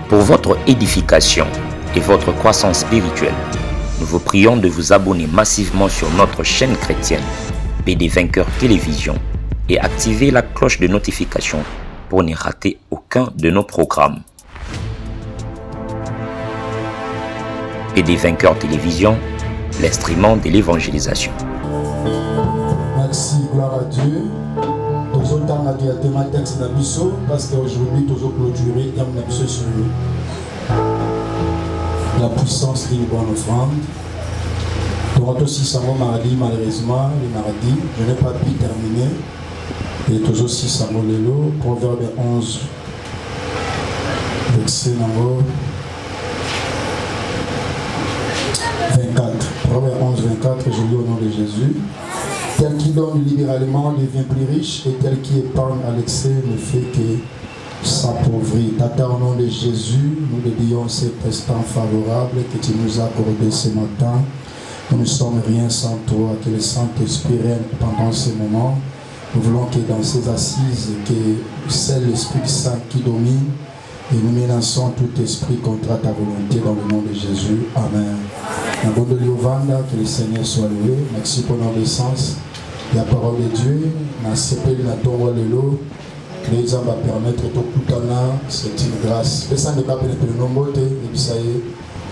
Pour votre édification et votre croissance spirituelle, nous vous prions de vous abonner massivement sur notre chaîne chrétienne PD Vainqueur Télévision et activer la cloche de notification pour ne rater aucun de nos programmes. PD Vainqueur Télévision, l'instrument de l'évangélisation. Merci, gloire à Dieu. Nous avons directement le texte d'Abisso parce qu'aujourd'hui, nous avons clôturé sur la puissance d'une bonne offrande. Nous avons aussi Samo mardi, malheureusement, le mardi, je n'ai pas pu terminer. Et nous aussi Samo Lelo, Proverbe 11, verset numéro 24. Proverbe 11, 24, je lis au nom de Jésus. Tel qui donne libéralement devient plus riche, et tel qui épargne à l'excès ne fait que s'appauvrir. Tata, au nom de Jésus, nous dédions ces instants favorables que tu nous as accordés ce matin. Nous ne sommes rien sans toi, que le Saint-Esprit règne pendant ces moments. Nous voulons que dans ces assises, que c'est l'Esprit Saint qui domine, et nous menaçons tout esprit contre ta volonté dans le nom de Jésus. Amen. Que le Seigneur soit loué. Merci pour l'obéissance. La parole de Dieu, na sepeli na tongo lelo, les hommes va permettre tout kutana, c'est une grâce. Personne ne peut pas pénétrer le nombre de bisaye.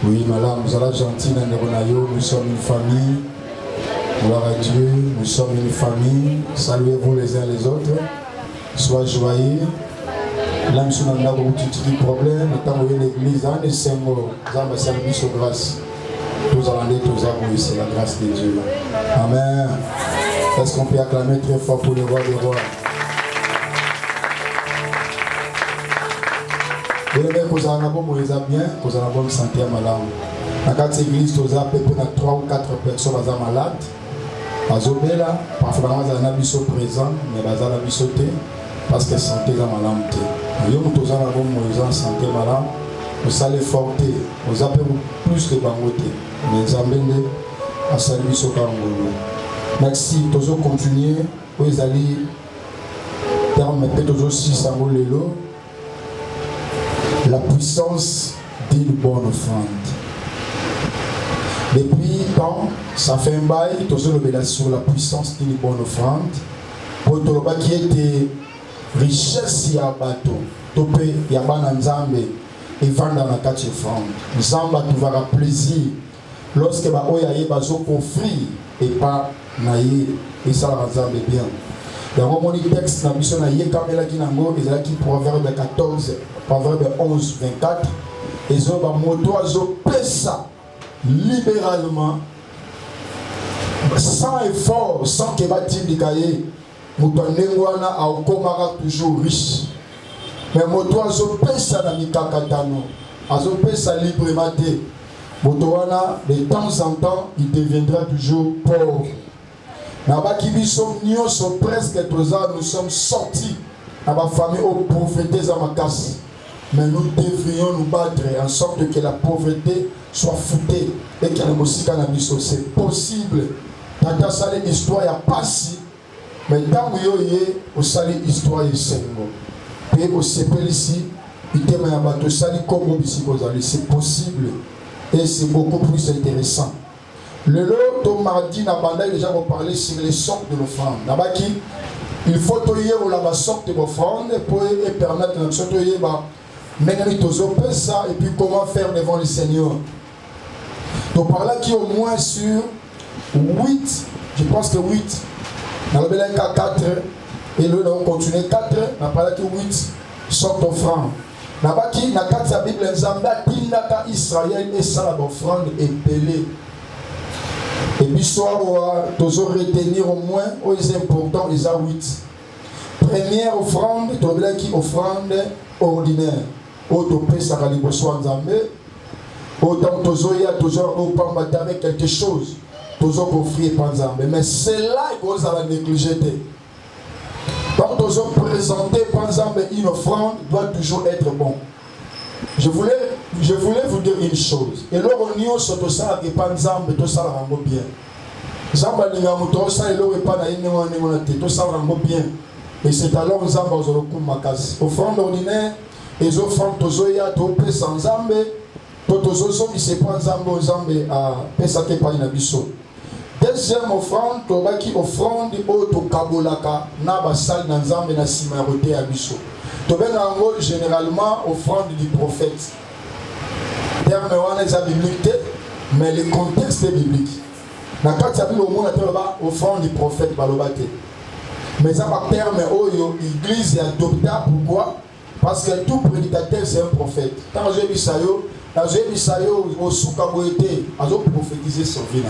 Oui, madame, nous allons gentils dans le Ronayo, nous sommes une famille. Gloire à Dieu, nous sommes une famille. Saluez-vous les uns les autres. Sois joyeux. Là, nous sommes dans un petit problème. Nous avons l'église, on est 5 mots. Nous avons servi sur grâce. Tous allons tous avouer, c'est la grâce de Dieu. Amen. Est-ce qu'on peut acclamer très fort pour le roi des rois? Et les mecs, vous avez bien, vous avez bonne santé à malade. Dans cette église, vous avez peut-être 3 ou 4 personnes qui sont malades. Azobela, parfois vous avez un abisso présent, mais vous avez un abisso parce que la santé est malade. Et vous avez une santé malade, vous allez forter, vous avez plus que bangote. Mais vous avez un abisso kangolo. Merci, tous continuer. Vous allez permettre tous aussi Samolelo la puissance d'une bonne offrande. Depuis temps, ça fait un bail, tous le sur la puissance d'une bonne offrande. Pour tout le qui était richesse ya bateau, topé ya bana nzambe et vendre la carte offrande. Nzamba tu vas plaisir lorsque ba oya ye bazo offrir et pas naïe et ça la nzambe bien. Dans mon texte na mission na ye kamela kinango ezalaki proverbe 14 proverbe 11 24 ezoba moto azo pesa libéralement sans effort sans que batindika ye moto ndengwana akomaka toujours riche mais moto azo pesa na mikakatano azo pesa librement te moto wana de temps en temps il deviendra toujours pauvre. Presque tous nous sommes sortis à ma famille au prophété à ma casse. Mais nous devrions nous battre en sorte que la pauvreté soit foutée et que la musique en abisso. C'est possible. Tata salé histoire ya passi. Mais dans au salé histoire ya sengo. Et au CPL ici, il te met à bateau sali comme c'est possible. Et c'est beaucoup plus intéressant. Le lot mardi n'a pas déjà parlé sur les sortes de l'offrande. Il faut toyer ou la sorte de l'offrande pour permettre de se toyer ça et puis comment faire devant le Seigneur. Donc par là qui au moins sur 8, je pense que 8. Dans le Belém 4 et le on continue 4, n'a pas là que 8 sortes d'offrande. N'a pas qui n'a 4 sa Bible Nzamba Tindaka Israël et ça l'offrande est pelée. Et puis, soit nous retenir au moins aux importants, les 8. Première offrande, qui offrande ordinaire. Autant ça va libre soit Nzambe. Autant tozoya toujours avec quelque chose. Toujours offrir par Nzambe. Mais c'est là que vous allez négliger. Quand toujours présenter par Nzambe une offrande doit toujours être bon. Je voulais vous dire une chose. Et là, on y a surtout ça, et pas Nzambe, tout ça rend bien. Nzambe, il y a un ça, et là, pas tout ça rend bien. Et c'est alors nous avons le makasi. Offrande ordinaire, les offrandes tozoya, topé sans zambe, totozozo, il se prend zambe à pesake pa inabiso. Deuxième offrande, tobaki offrande au tokabolaka, na basal na zambe na simarote abiso. Tobena ngo généralement offrande du prophète. Terme wana eza biblique, mais le contexte est biblique. Na kati ya bilo mona toloba offrande du prophète balobate. Mais ça va terme oyo l'église est adoptée. Pourquoi? Parce que tout prédicateur c'est un prophète. Quand j'ai vu ça au soukaboete, a prophétisé sur vie.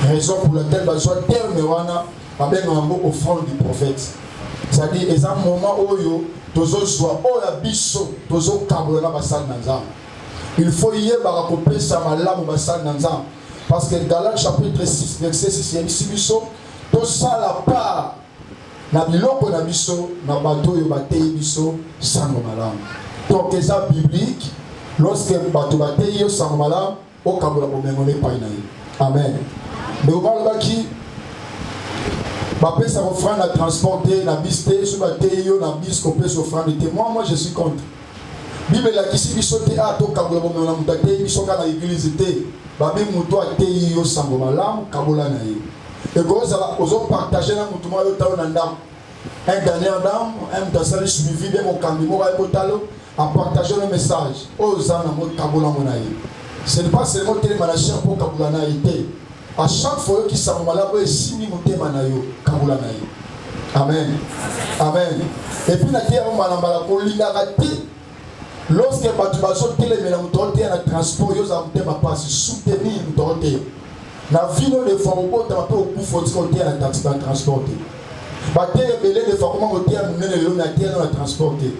Raison pour laquelle besoin terme wana avec un mot offrande du prophète. C'est-à-dire ils un moment oyo tozo soit oya biso tozo kabola basal nanza. Il faut y avoir copier ça malamu basal nanza. Parce que Galates chapitre 6 verset 6 il dit biso to ça la part na biloko na biso na bato yo batei biso sango malamu. Donc c'est biblique lorsque bato batei yo sango malamu o kabola bomengone pa ina. Amen. Mais au bas qui bapesa offrande à transporter na biste so batei yo na bis kopesa offrande te moi je suis contre. Bible la kisi biso te a to kabola bomengona mutate biso kana église te babi muto atei yo sango malamu kabola na ye. Et quand vous avez partagé dans tout le monde, un gagnant d'âme, un tassali suivi de mon camion, à partager le message. Ce n'est pas seulement que les pour Kabulana été. À chaque fois qu'ils sont malades, ils sont manayo Kabulanaï. Amen. Amen. Et puis, la terre, on m'a lorsque Batubaso télémène un transport, ils ont soutenir une la vie de Farouko, tu as peu au coup faut dire la taxi dans transporter. Bataille belé de Farouko, tu as mené le long à transporter.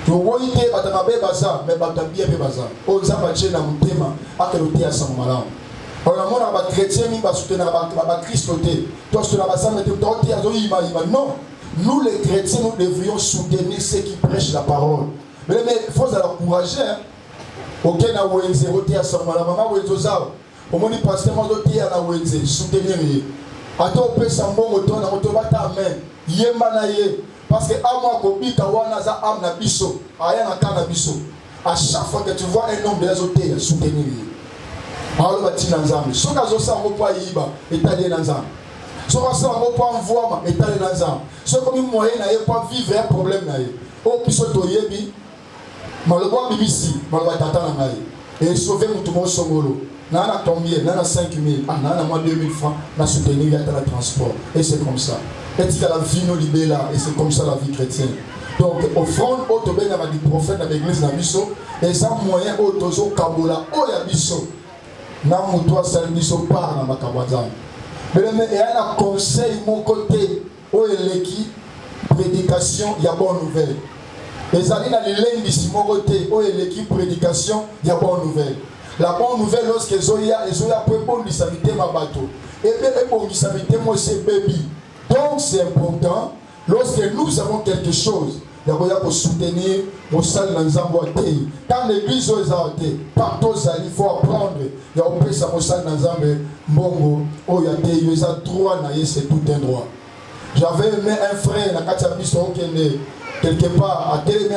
Tu vois, il y a des bazar, mais bien des bazar. On s'est battu dans mon thème, à quel outil à son malin. On a mon chrétien, il va soutenir la Christ. Toi, tu n'as pas ça, mais tu as non. Nous, les chrétiens, nous devrions soutenir ceux qui prêchent la parole. Mais il faut encourager. Ok, na wenze, outil à son malin, maman, ou au moins, pasteur, je à la Wenze, soutenir. Attends, on peut s'en bon, on te bat amen. Yemanaye. Parce que à moi, Kobi, Kawana, za am na biso, aya na kana biso. À chaque fois que tu vois un homme de l'azoté, soutenir. Alors, bati nanzam. So kazo sa mo pa yiba, étalé nanzam. So kazo mo pa envoie, étalé nanzam. So comme moyen na ye pas vivre un problème na ye. O piso to yebi, malobwa bibisi, malobwa tata na ngai. Et sauver mon tout songolo. Nana combien? Nana 5 000. Ah, nana moi 2 000 francs. Nana soutenir le transport. Et c'est comme ça. Et tu as la vie non libérée là. Et c'est comme ça la vie chrétienne. Donc, offrande, auto ben avec du prophète dans l'église Nabiso. Et ça moyen autozo kabola. Oh yabiso. Namu toi seul biso par na makabazan. Mais il y a un conseil mon côté. Oh eleki prédication, il y a bonne nouvelle. Les alliés dans les lignes d'ici mon côté. Oh eleki prédication, il y a bonne nouvelle. La bonne nouvelle, lorsque Zoya peut bon disabilité ma bateau. Et bien, bon disabilité, moi, c'est baby. Donc, c'est important, lorsque nous avons quelque chose, il faut soutenir mon salle dans les quand l'église est arrêtée, partout, il faut apprendre. Il y a un peu ça, mon salle dans les Mbongo, oh, il y a droit, c'est tout un droit. J'avais aimé un frère, la Katiabisson, qui est quelque part, à télé,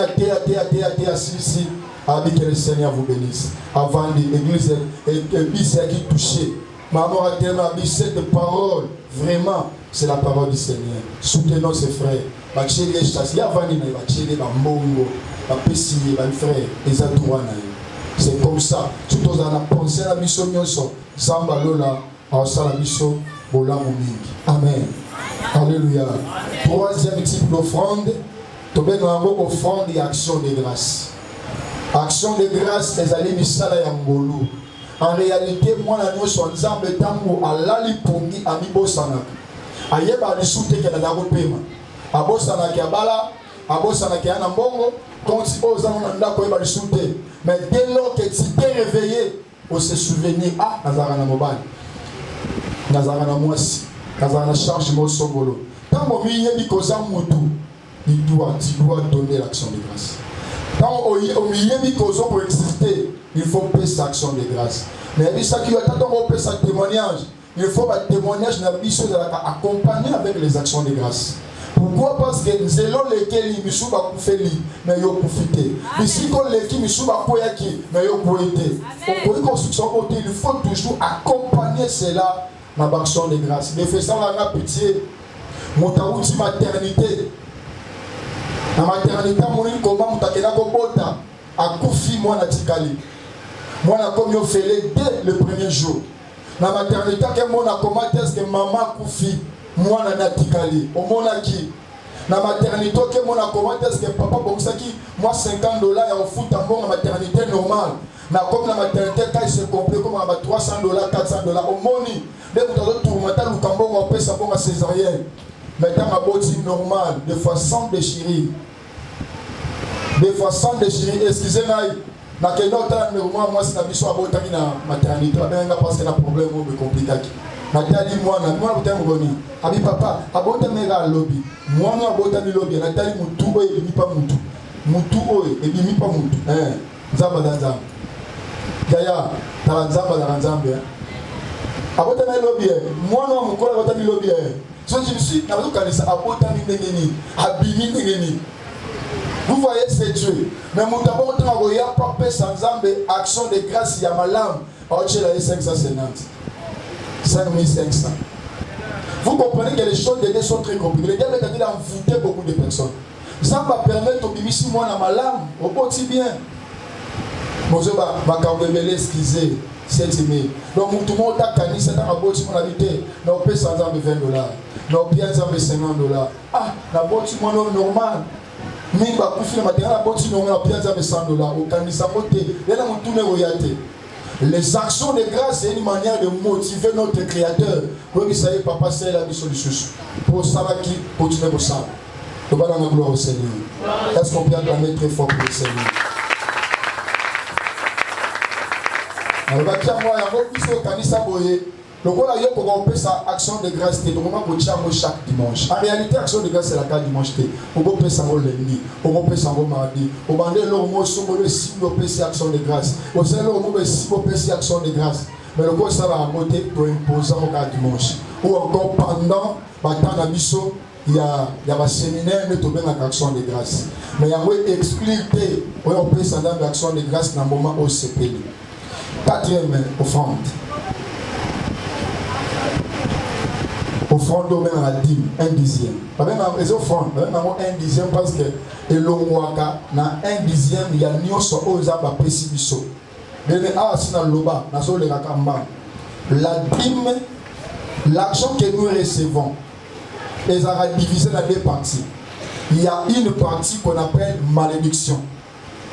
ici. Avec que le Seigneur vous bénisse. Avant l'église, et puis c'est qui touché. Maman a tellement dit cette parole, vraiment, c'est la parole du Seigneur. Soutenons ses frères. C'est comme ça. Tout dans la pensée à la mission, Zamba Lola, à la mission, Amen. Alléluia. Troisième type d'offrande, offrande et action de grâce. Action de grâce, les alliés misala ya ngolo. En réalité, moi, nous sommes en tango à l'alipongi à Mibosanak. Ayeba li soute ke na dago pema. Abosanak ya bala, abosanak ya nambongo, quand si ozan na ndako yeba li soute. Mais dès lors que tu t'es réveillé, on se souvenir ah nazarana mobile. Nazarana mwasi, nazarana charge mo songolo. Tant mo yebi koza mutu, tu dois donner l'action de grâce. Quand au milieu du cause pour exister, il faut payer sa action de grâce. Mais il s'agit de sa témoignage. Il faut un témoignage accompagné avec les actions de grâce. Pourquoi? Parce que zelo lekeli misu ba kufeli mais yo kufite. Bisiko leki misu ba koyaki mais yo koyete. Pour construction côté, il faut toujours accompagner cela dans l'action de grâce. Mais fais ça la pitié. Motaouti maternité. La maternité mon comment mutakena ko bota akufi mwana tikali. Mwana comme yo fele dès le premier jour. La maternité que mona comment est-ce que maman kufi mwana natikali omona ki na maternité que mon comment est-ce que papa bokisaki moi $50 ya ofuta mbongo maternité normale na comme la maternité quand il se complète comme à $300 $400 omoni dès que tu as tourmenté le cambon on peut savoir césarienne maintenant ma boti normale des fois sans déchirer excusez-moi na keno ta moi c'est na biso abotami na maternité na parce que na problème au compliqué natali mwana botami ngoni abi papa abotami ga lobby mwana abotami lobby natali mutu oyo ebimi pa mutu nzamba danza kaya taranzamba nzambe abotami lobby mwana mukola abotami lobby so je me suis na bazokanisa abotami ndengeni abimi ndengeni. Vous voyez c'est Dieu. Mais mon d'abord on a pas paix sans Nzambe action de grâce ya malam au chez 550 5500. Vous comprenez que les choses de Dieu sont très compliquées. Le diable est en train d'envoûter beaucoup de personnes. Ça va permettre au bimisi moi na malam au petit bien. Bonjour ma cambele excusez c'est aimé. Donc tout le monde a cani c'est dans la boîte mon habité. Na paix sans Nzambe $20. Na bien Nzambe $50. Ah la boîte mon normal. Mais bah pour finir maintenant la boîte non on a $100 au canisa côté là on tourne royauté. Les actions de grâce c'est une manière de motiver notre créateur pour que ça y est papa c'est la solution pour ça qui continuer pour ça. On va dans la gloire au Seigneur. Est-ce qu'on peut acclamer très fort pour le Seigneur? Alors bah tiens moi il y a beaucoup de canisa boyer. Donc on a eu pour on peut sa action de grâce donc on va chaque dimanche. En réalité action de grâce c'est la carte dimanche on peut ça lundi on peut ça mardi on va demander leur mot sur le si on peut faire action de grâce au sein leur mot si on peut faire action de grâce mais le quoi ça va monter pour imposer au carte dimanche ou encore pendant temps la mission il y a un séminaire de tomber dans l'action de grâce mais il y a un expliquer on peut ça dans l'action de grâce dans le moment où c'est payé. Quatrième offrande. Offrande même à la dîme, 1/10. Même les offrandes, même 1/10 parce que et l'ongwaka na 1/10 il y a nyonso aux aba pesibiso. Mais sina loba na so le rakamba. La dîme, l'argent que nous recevons, les a divisé dans deux parties. Il y a une partie qu'on appelle malédiction.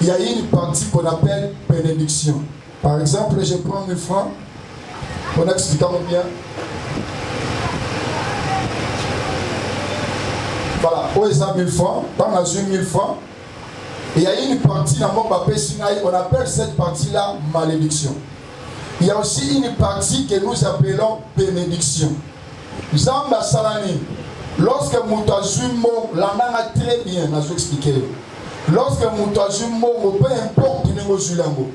Il y a une partie qu'on appelle bénédiction. Par exemple, je prends 1000 francs. On explique combien. Voilà, où est-ce 1000 francs? Quand on a 1000 francs, il y a une partie dans mon papier Sinaï, on appelle cette partie-là malédiction. Il y a aussi une partie que nous appelons bénédiction. Zamba Salani, lorsque Moutazumo, l'anana très bien, on a expliqué. Lorsque Moutazumo, peu importe le Zulango,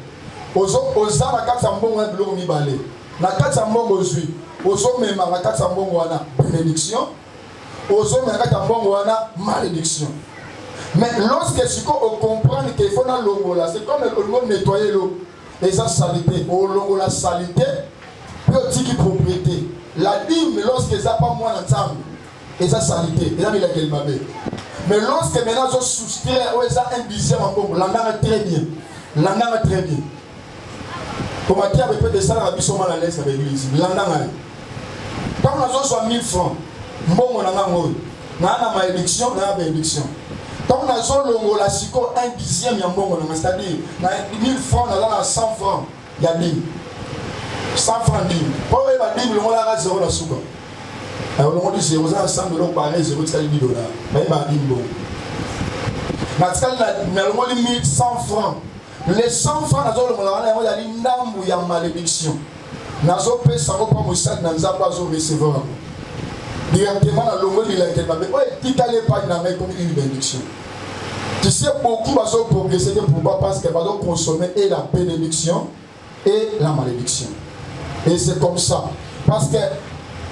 aux Arakatambon, on a de l'homme balé. La Katambon, aux hommes, la Katambon, on a bénédiction. Aux hommes, on a malédiction. Mais lorsque tu comprends qu'il faut dans l'eau, c'est comme le nettoyer l'eau. Et ça, saleté. Au long la saleté, petite propriété. La dîme, lorsque ça pas moins ensemble, et ça saleté. Et là, il a quel babé. Mais lorsque maintenant, je soustrais, ça 1/10 en bon, l'angara très bien. L'angara très bien. Pour ma tête, peut de ça, la mission mal à l'aise avec l'église. L'angara. Quand on a soit 1000 francs, bon, on a malédiction, on a bénédiction. Quand on a la psycho 1/10 il y a bon, c'est-à-dire 1000 francs, on a 100 francs, il y a 1000. 100 francs 10. Pour les 10 000, on a 0 la souka. Alors on dit 0, 100 $, pareil, 0, $10. Mais il va dire bon. On a 1100 francs. Les 100 francs, on a dit il y a malédiction. Nazo pe sango pa musad na nzamba zo recevoir. Directement dans l'ongo de l'intervalle. Ouais, qui t'allait pas dans comme une bénédiction. Tu sais beaucoup va se progresser pourquoi parce qu'elle va donc consommer et la bénédiction et la malédiction. Et c'est comme ça. Parce que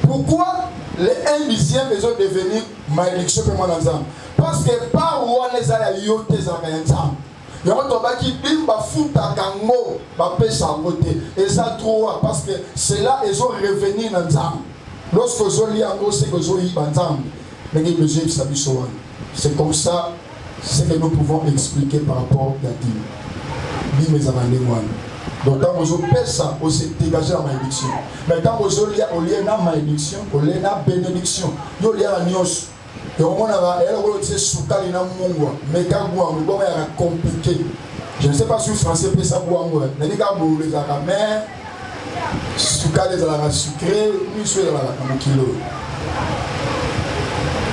pourquoi les 1/10 ils ont devenu malédiction pour moi dans l'ensemble. Parce que par où on les a yoté dans l'ensemble. Il y a un qui dit bah fout à Kango, bah pêche à côté. Et ça trop parce que c'est là ils ont revenu dans l'ensemble. Lorsque ils ont lié en gros, c'est qu'ils ont eu ensemble. Mais ils besoin de s'habiller. C'est comme ça ce que nous pouvons expliquer par rapport à Dieu. Dis mes amis, donc quand vous avez ça, vous êtes dégagé la malédiction. Mais quand vous avez la malédiction, vous avez la bénédiction. Vous avez la nios. Et au moins, elle a soukali na mungwa. Mais quand vous avez compliqué. Je ne sais pas si le français peut ça pour vous. Mais quand vous avez la mer, soukali est sucré, nous sommes dans le kilo.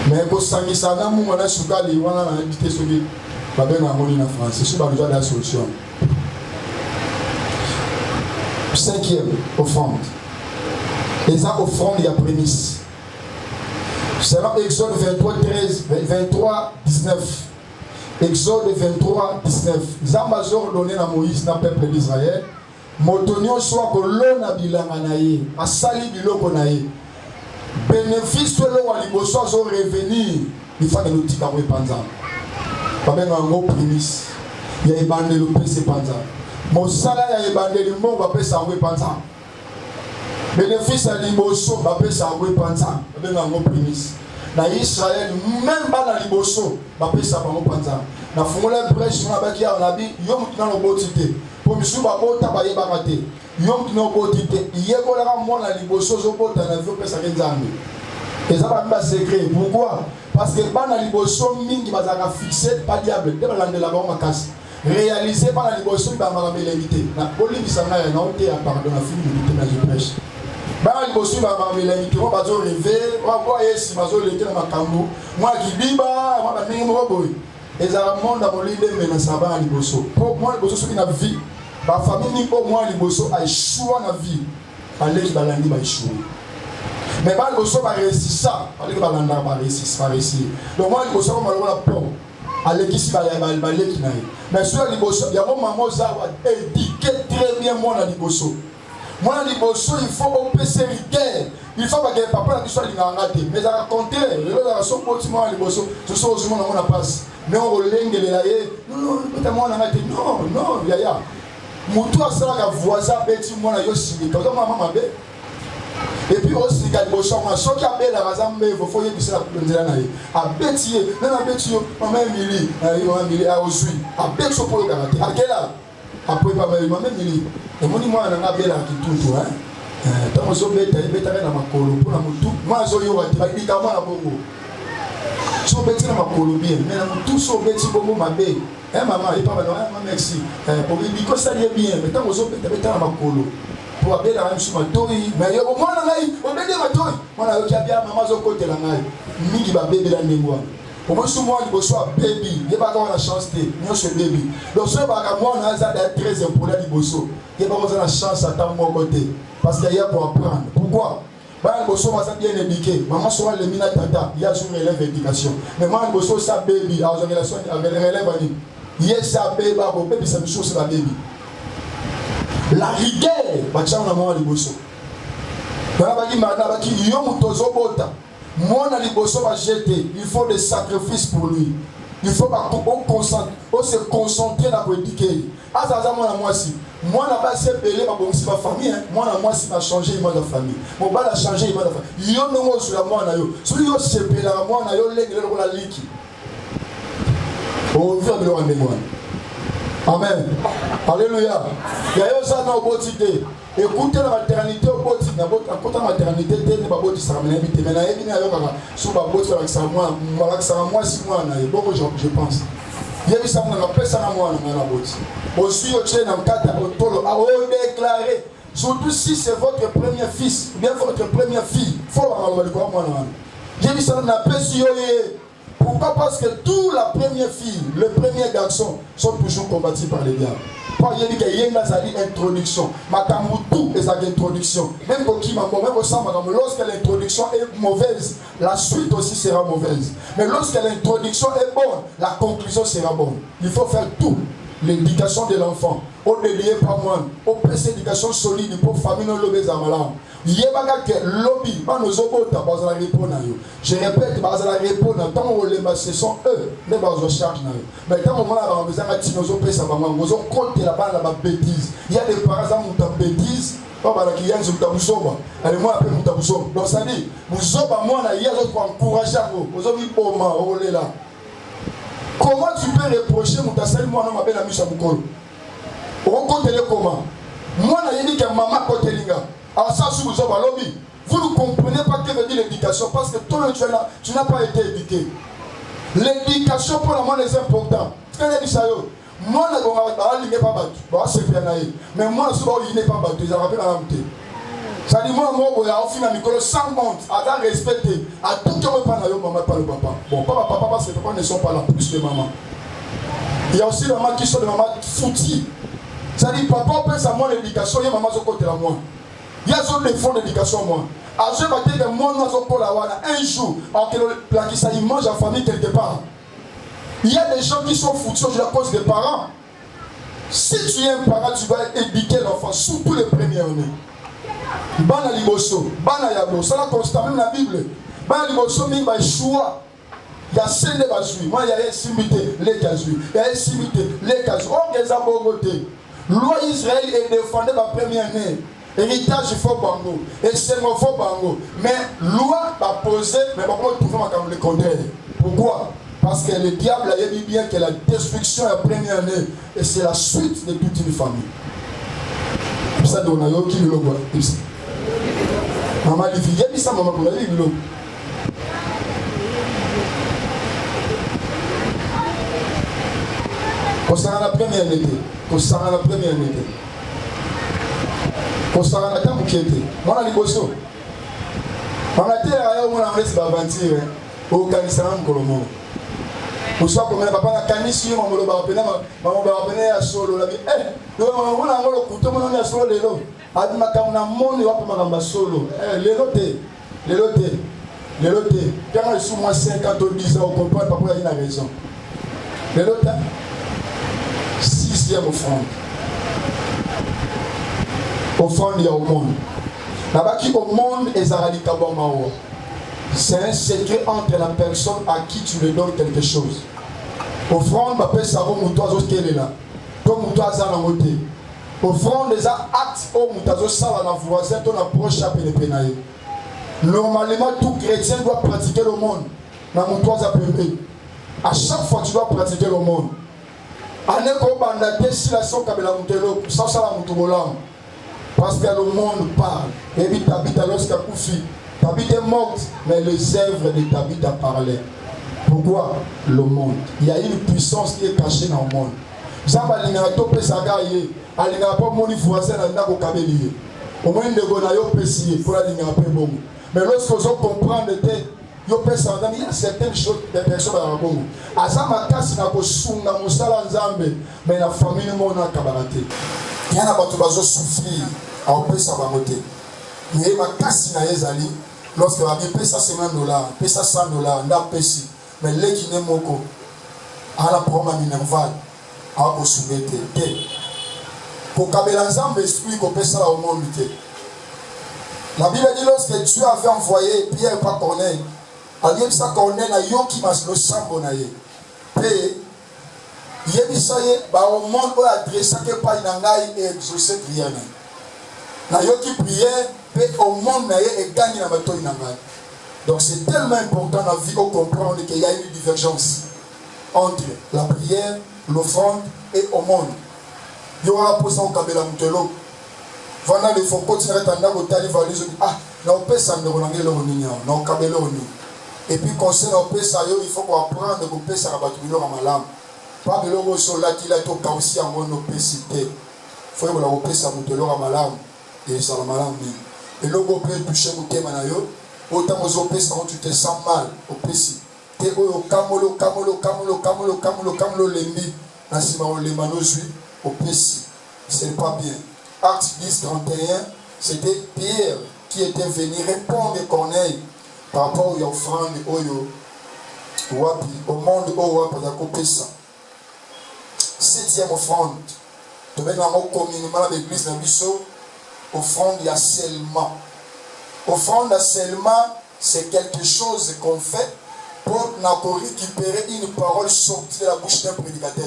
Mais quand vous avez la mungwa, soukali, on a invité ce qui va bien en français. C'est pas déjà la solution. 5e offrande. Et ça, offrande, il y a prémisse. Selon Exode 23, 19. Exode 23, 19. Zambazor donné à Moïse, dans le peuple d'Israël. Motonio soit que l'on a bilanganaï, a sali biloko naï. Bénéfice de l'eau à l'ibosso sont revenus. Il faut que nous disions que nous pensons. Pas bien un gros prémisse. Il y a une bande de l'OPC pensant. Mon salaire est bandé du monde, va payer ça en pensant. Bénéfice à l'Ibosso, va payer ça en pensant. Va payer un prémisse. Dans Israël, même pas dans l'Ibosso, va payer ça en pensant. Dans le fond, la brèche, on a dit, on a dit, il y a un beauté. Pour monsieur, va pas tabayer baraté. Il y a un beauté. Il y a un monde dans l'Ibosso, je peux t'en avoir payer ça en pensant. Et ça va pas secret. Pourquoi? Parce que dans l'Ibosso, mingi va fixer, pas diable. Dès que l'on est là-bas, on va casser. Réalisé par la libération de la marabélité. La police a été pardon, la fille de la prêche. Par la libération de la marabélité, on va rêver, on va voir si on va l'été dans ma cambo. Moi qui dis, moi, je vais me et ça remonte dans mon lit de menace à la libération. Pour moi, la libération, c'est une vie. Ma famille, pour moi, la libération a échoué dans la vie. Allez, qui va l'année, va échouer. Mais la libération va réussir ça. Allez, qui va l'année, va réussir. Donc, moi, la libération, on va la pomme. Allez, qui va l'année, qui n'a mais sur la libération, il y a un moment où ça va éduquer très bien moi la libération. Moi la libération, il faut qu'on puisse rigueur. Il faut que papa la soit raté. Mais à raconter, les relations pour la libération, ce sont aussi mon amour la passe. Mais on relègue les laïcs. Non, peut-être moi on a raté. Non, il y a. Moutou a ça la voisin, petit moi la yosi. Quand maman m'a bé. Et puis aussi quand il bosse moi, soit qu'il y a la raison mais il faut y que ça peut dire naïe. À bêtier, non à bêtier, maman Emily, à Osui, à bêtier pour le garantir. À quelle heure? Après pas maman Emily. Et moi moi on a belle à tout hein. Tant que bête dans ma colo pour la moutou. Moi je yo va dire comment la bongo. So bête dans ma colo bien, mais la moutou so bête bongo ma bé. Maman, il pas maman merci. Pour lui dire que ça y est bien, mais tant que bête dans ma colo. Pour appeler la même chose, mais au moins, on a dit ma on a bien maman au côté la maille. Migi va bébé dans les mois. Pour moi, souvent, il faut baby. Il n'y a pas encore la chance de nous baby. Donc, ce moi, on a d'être très important du bosso. Il n'y a pas besoin de la chance à tant mon côté. Parce qu'il y a pour apprendre. Pourquoi? Le bosso va bien éduqué. Maman soit le mina tata. Il y a sur l'élève éducation. Mais moi, le bosso, ça baby. Alors, j'ai relation avec l'élève. Il y a ça baby. Baby, c'est une chose, c'est la baby. La rigueur, bachana na mwa liboso. Bana baki mana baki yo mutozo bota. Mwana liboso va jeter, il faut des sacrifices pour lui. Il faut se concentrer dans le éduquer. Azaza mwana mwasi. Mwana ba se belé ba bongisi ba famille, mwana mwasi va changer image de famille. Mon ba la changer image de famille. Yo no sur la mwana yo. Sur yo se pela mwana yo lengele ko la liki. On vient de le rendre mwana. Amen. Alléluia. Il y a ça dans le quotidien. Écoutez la maternité au quotidien. La maternité, c'est pas bon de s'amener. Mais il y a des gens qui sont pas bons de s'amener. Moi, si moi, je pense. Il y a des gens qui ont fait ça dans moi. Aussi, au déclaré. Surtout si c'est votre premier fils, ou bien votre première fille. Il faut avoir le corps. J'ai dit ça dans la paix. Pourquoi? Parce que toute la première fille, le premier garçon sont toujours combattus par les diables. Il y a une introduction. Tout est une introduction. Même lorsque l'introduction est mauvaise, la suite aussi sera mauvaise. Mais lorsque l'introduction est bonne, la conclusion sera bonne. Il faut faire tout. l'éducation de l'enfant. On ne lié pas moi. On peut éducation solide pour famille non lobé zamalam. Yebaka que lobby, manozobota bazala répondre. Je répète, bazala répondre. Tant on les ce sont eux, mais bazala charge na. Mais tant on a besoin de tinozo pesa maman, vous comptez là-bas la bêtise. Il y a des parents qui ont bêtise. Qui a allez moi après Moutabusoba. Donc ça dit, Moutabusoba, moi, il y a d'autres encourager vous avez dit, là. Comment tu peux reprocher Moutassali, moi, non, ma belle amie Chaboukolo? On compte les comment? Moi, je dis que maman côté linga. Alors ça, si vous avez lobby, vous ne comprenez pas ce que veut dire l'éducation parce que toi, tu n'as pas été éduqué. L'éducation pour la moi est important. Ce que dit ça, moi, je ne pas battu. Mais moi, je ne pas battu. Ils rappellent la même. Ça dit, moi, je suis micro sans honte, à respecter, à tout ce que maman pas le papa. Bon, papa, parce que les papas ne sont pas là, plus que maman. Il y a aussi des mamans qui sont des mamans foutues. Ça dit, papa, on pense à moi l'éducation, il y a maman qui côté là, moi. Il y a des fonds d'éducation, moi. Je vais dire que moi, un jour, alors que ça, il mange en famille quelque part. Il y a des gens qui sont foutus à cause des parents. Si tu es un parent, tu vas éduquer l'enfant, surtout les premières années. Bana liboso, bana yabo, ça la constate même la Bible. Bana liboso, mi ba choix. Il y a celle de bazui. Moi, il y a simité, les kazui. Il y a simité, les kazui. On les a bogoté. Loi Israël est défendue la première année. Héritage, il faut bango. Et c'est mon faux bango. Mais loi va poser, mais pourquoi on trouve comme le contraire? Pourquoi? Parce que le diable a dit bien que la destruction est la première année. Et c'est la suite de toute une famille. Ça donne à qui le logo. Maman, il dit, il y a ça, maman, pour la vie, le logo. Qu'on s'en la première année. Qu'on s'en la première année. Qu'on s'en la temps qui était. Moi, on a dit, bosso. On a dit, on a laissé l'aventure. Au Kanissan, Colombo. Pour ça, comme papa a canissé, on va appeler à solo. Eh, on a le couteau, on a solo les lots. Admakam na monde, on va solo. Les lotés, les lotés, les lotés. Quand ils sont moins 50 ou 10 ans, on comprend, papa a une raison. Les lotés, 6e offrande. Offrande, il y a au monde. Là-bas, qui au monde est Zaralika Bamawa. C'est un secret entre la personne à qui tu lui donnes quelque chose. Offrande, ma père, ça va moutoiseau qu'elle est là. Toi, moutoiseau à la montée. Offrande, des actes, oh, moutoiseau, ça va dans voisin, ton approche à pénépenaï. Normalement, tout chrétien doit pratiquer le monde. Dans moutoiseau à pénépenaï. À chaque fois, tu dois pratiquer le monde. Aneko bandate, si la son kabela moutelo, ça, ça la moutobolam. Parce que le monde parle. Et puis, t'habites à l'oscar Koufi. Tabitha est morte, mais les œuvres de Tabitha parlaient. Pourquoi? Le monde. Il y a une puissance qui est cachée dans le monde. Zamba l'ingarato pesaga yé, alingarapo moni voisin n'a pas kabeli. Au moins de gonayo pesier pour la lingarapo bon. Mais lorsque vous comprenez que yo pesanda, il y a certaines choses des personnes à la bon. Azama kasi na ko sunga musala nzambe, mais la famille mona kabarate. Il y a pas tout bazo souffrir, à pesa ba moté. Mais ma casse na ezali lorsque va bien pesa $50, pesa $100, nda pesi mais les qui ne moko à la proma minerval à ko soubete te pour kabela nzambe esprit ko pesa au monde te. La Bible dit lorsque Dieu avait envoyé Pierre par Corneille, allié ça Corneille na yo qui mas le sambo na ye pe yebisaye ba au monde ko adressé que pas inangai et exaucer prière na yo qui prière au monde et gagne la bataille. Donc c'est tellement important dans la vie de comprendre qu'il y a une divergence entre la prière, l'offrande et au monde. Il y aura pour ça au Kabela Moutelo. Voilà les faux continuer à t'en aller voir les autres. Ah, non, on peut s'en aller au Nignan, non, Kabela au Nignan. Et puis, concernant le PSA, il faut qu'on apprenne que le PSA a battu le Ramalam. Pas de l'eau sur la qui a été aussi en mon opacité. Il faut que le PSA Moutelo Ramalam et Salamalam. Et le groupe est touché au thème manayo. Autant aux opés, tu te sens mal au PC. Tu es au camolo, lembi. Nassima au lemanozui au PC. C'est pas bien. Acte 10, 31, c'était Pierre qui était venu répondre à Corneille par rapport aux offrandes au monde au Wapazako Pesa. 7e offrande. Tu veux communément dans l'église, offrande, il y a scellement. Offrande à scellement, c'est quelque chose qu'on fait pour récupérer une parole sortie de la bouche d'un prédicateur.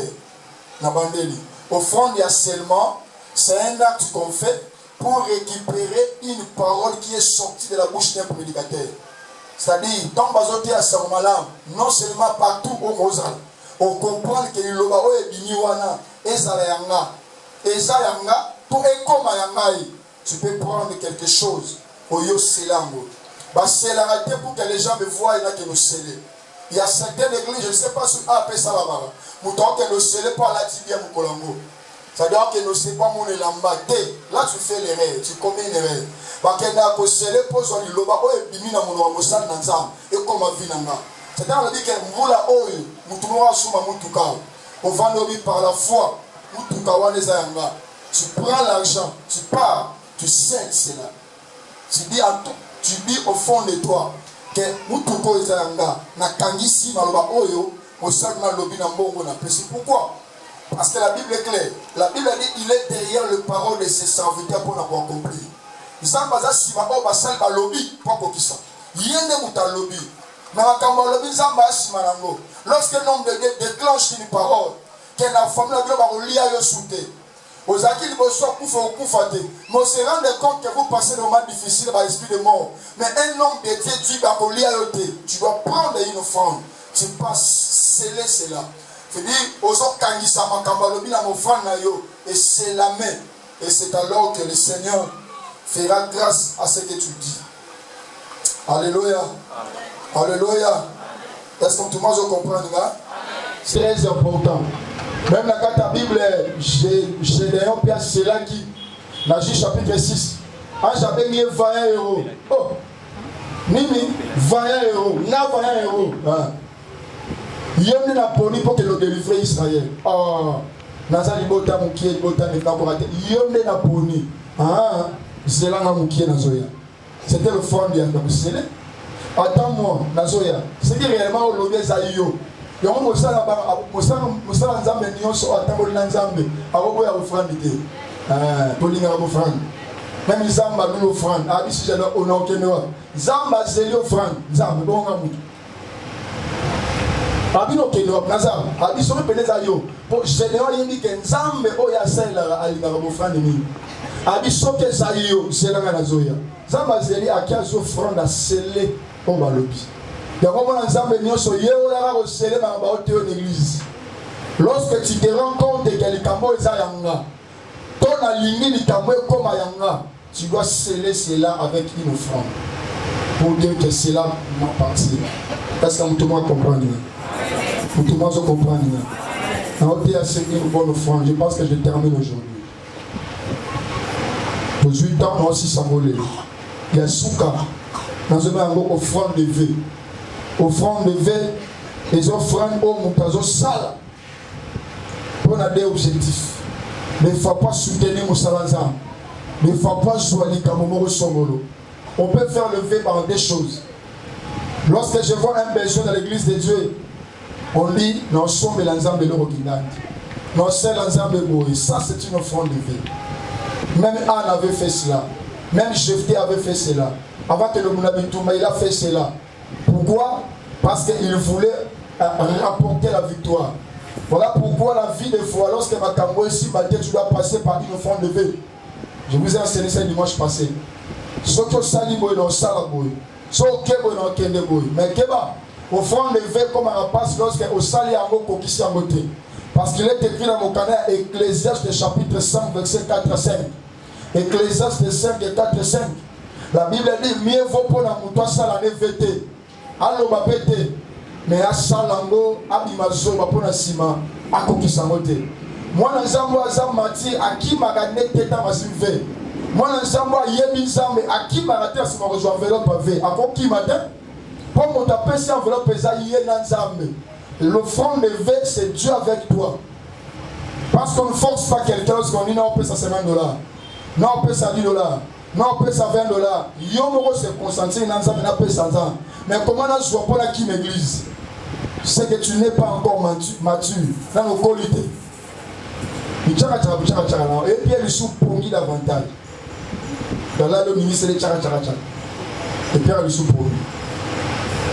Offrande, il y a scellement, c'est un acte qu'on fait pour récupérer une parole qui est sortie de la bouche d'un prédicateur. C'est-à-dire, dans Bazoté à Sarumalam, non seulement partout au Mozart, on comprend que le Lobao est Biniwana, et Zayanga, pour tu peux prendre quelque chose au Yo Selango. C'est la raté pour que les gens me voient et là que nous scellons. Il y a certaines églises, je ne sais pas si on appelle ça là-bas. Nous devons que nous scellons par la tibia Moukolango. C'est-à-dire que nous ne sais pas mon élamba. Là, tu fais l'erreur, tu commets une erreur. Parce que nous avons scellé pour son Loba, et bimi na mon amosal nanzam, et comme ma vie nanga. C'est-à-dire qu'on dit que nous la oeil, nous tournons sur ma moutuka. On va nous par la foi, moutuka wane zayanga. Tu prends l'argent, tu pars, tu scelles cela. Tu dis au fond de toi que moutuko ezayanga na kangisi maloba oyo, mosal na lobi na mbongo na pesi. Pourquoi? Parce que la Bible est claire. La Bible dit il est derrière le parole de ses serviteurs pour l'avoir compris. Il s'en base si ma oba sal ba lobby pour kokisa. Yende muta lobby. Na kamba lobby zamba si manango. Lorsque l'homme de Dieu déclenche une parole, que la femme la gloire va lier yo souté. Aux acquis bosso kufa te. Mais se rendre compte que vous passez des moments difficiles par l'esprit de mort. Mais un homme de Dieu dit ba ko lier yo te. Tu dois prendre une offrande. Tu passes sceller cela. C'est dire, et c'est la main. Et c'est alors que le Seigneur fera grâce à ce que tu dis. Alléluia. Alléluia. Est-ce que tout le monde comprend? C'est très important. Même la carte de la Bible, Gédéon Pierre Séla qui, dans Juge chapitre 6, j'avais mis 20 euros. Oh, Mimi, 20 euros. Na 20 euros. Yemne na poni pour que le délivre Israël. Oh, nazali bota mukie bota ne kaborate. Yemne na poni. Ah, c'est là mukie nazoya. C'était le fond de Yandabusele. Attends-moi, nazoya. C'est réellement au lobby zayo. Yongo mosala nzambe nyonso atambo na nzambe. Akobo ya offrande te. Polinga offrande. Même Zamba nous offrande. Ah, ici j'ai honneur kenewa. Zamba c'est offrande. Zamba bonga mutu. Abino keno nazar abiso peneza yo po Gédéon yindi ke nzambe oya sala alinga bofrande ni abiso ke zayo selanga nazoya zamba zeli akiazo offrande scellé o balobi ya komona nzambe nyonso yeola ko scellé ba baote en église. Lorsque tu te rends compte que les cambo eza yanga ton aligné les cambo comme yanga, tu dois sceller cela avec une offrande pour dire que cela m'appartient. Est-ce que tout le monde comprend? Pour tout le monde comprendre. Une bonne offrande. Je pense que je termine aujourd'hui. Pour 8 ans, on aussi s'envolé. Il y a Souka. Dans une offrande de V. Offrande de V. Les offrandes au Moutazo Sala. Pour des objectifs. Ne faut pas soutenir Moussalanza. Ne faut pas choisir Kamomoro Somolo. On peut faire le V par des choses. Lorsque je vois un besoin dans l'église de Dieu, on dit, nous sommes l'ensemble de l'Eurokinat. Nous sommes l'ensemble de Moïse. Ça, c'est une offrande de vie. Même Anne avait fait cela. Même Jephthé avait fait cela. Avant que le Mounabitouma, il a fait cela. Pourquoi? Parce qu'il voulait rapporter la victoire. Voilà pourquoi la vie de foi, lorsque ma cambo ici, tu dois passer par une offrande de vie. Je vous ai enseigné ça dimanche passé. Ce que Sali Boy, non, Salaboy. Ce que Boy, non, Kende Boy. Mais Keba, offrande de vie comme un rapace lorsque au Sali Ango Kokisi Angote. Parce qu'il est écrit dans mon canal Ecclésiaste chapitre 5, verset 4 à 5. Ecclésiaste 5, 4 à 5. La Bible dit mieux vaut pour la moutoua salane vete. Allo bapete. Mais à salango, abimazo, bapona sima, akokisa mote. Moi, l'ensemble à mati, à qui m'a gagné tête à ma simve. Moi, l'ensemble à yebi zambe, à qui m'a raté à ce moment où enveloppe avec. À quoi qui m'a dit? Pour mon tapé, c'est enveloppe à yenanzambe. L'offrande de V, c'est Dieu avec toi. Parce qu'on ne force pas quelqu'un lorsqu'on dit non, on peut ça $50. Non, on peut ça $10. Non, on peut ça $20. Yomoro se concentrer dans ça, on peut ça $100. Mais comment on ne voit pas là qui m'église? C'est que tu n'es pas encore mature dans nos qualités. Et puis elle sous pongi davantage. Dans là, le ministre est tchara. Et puis elle sous pongi.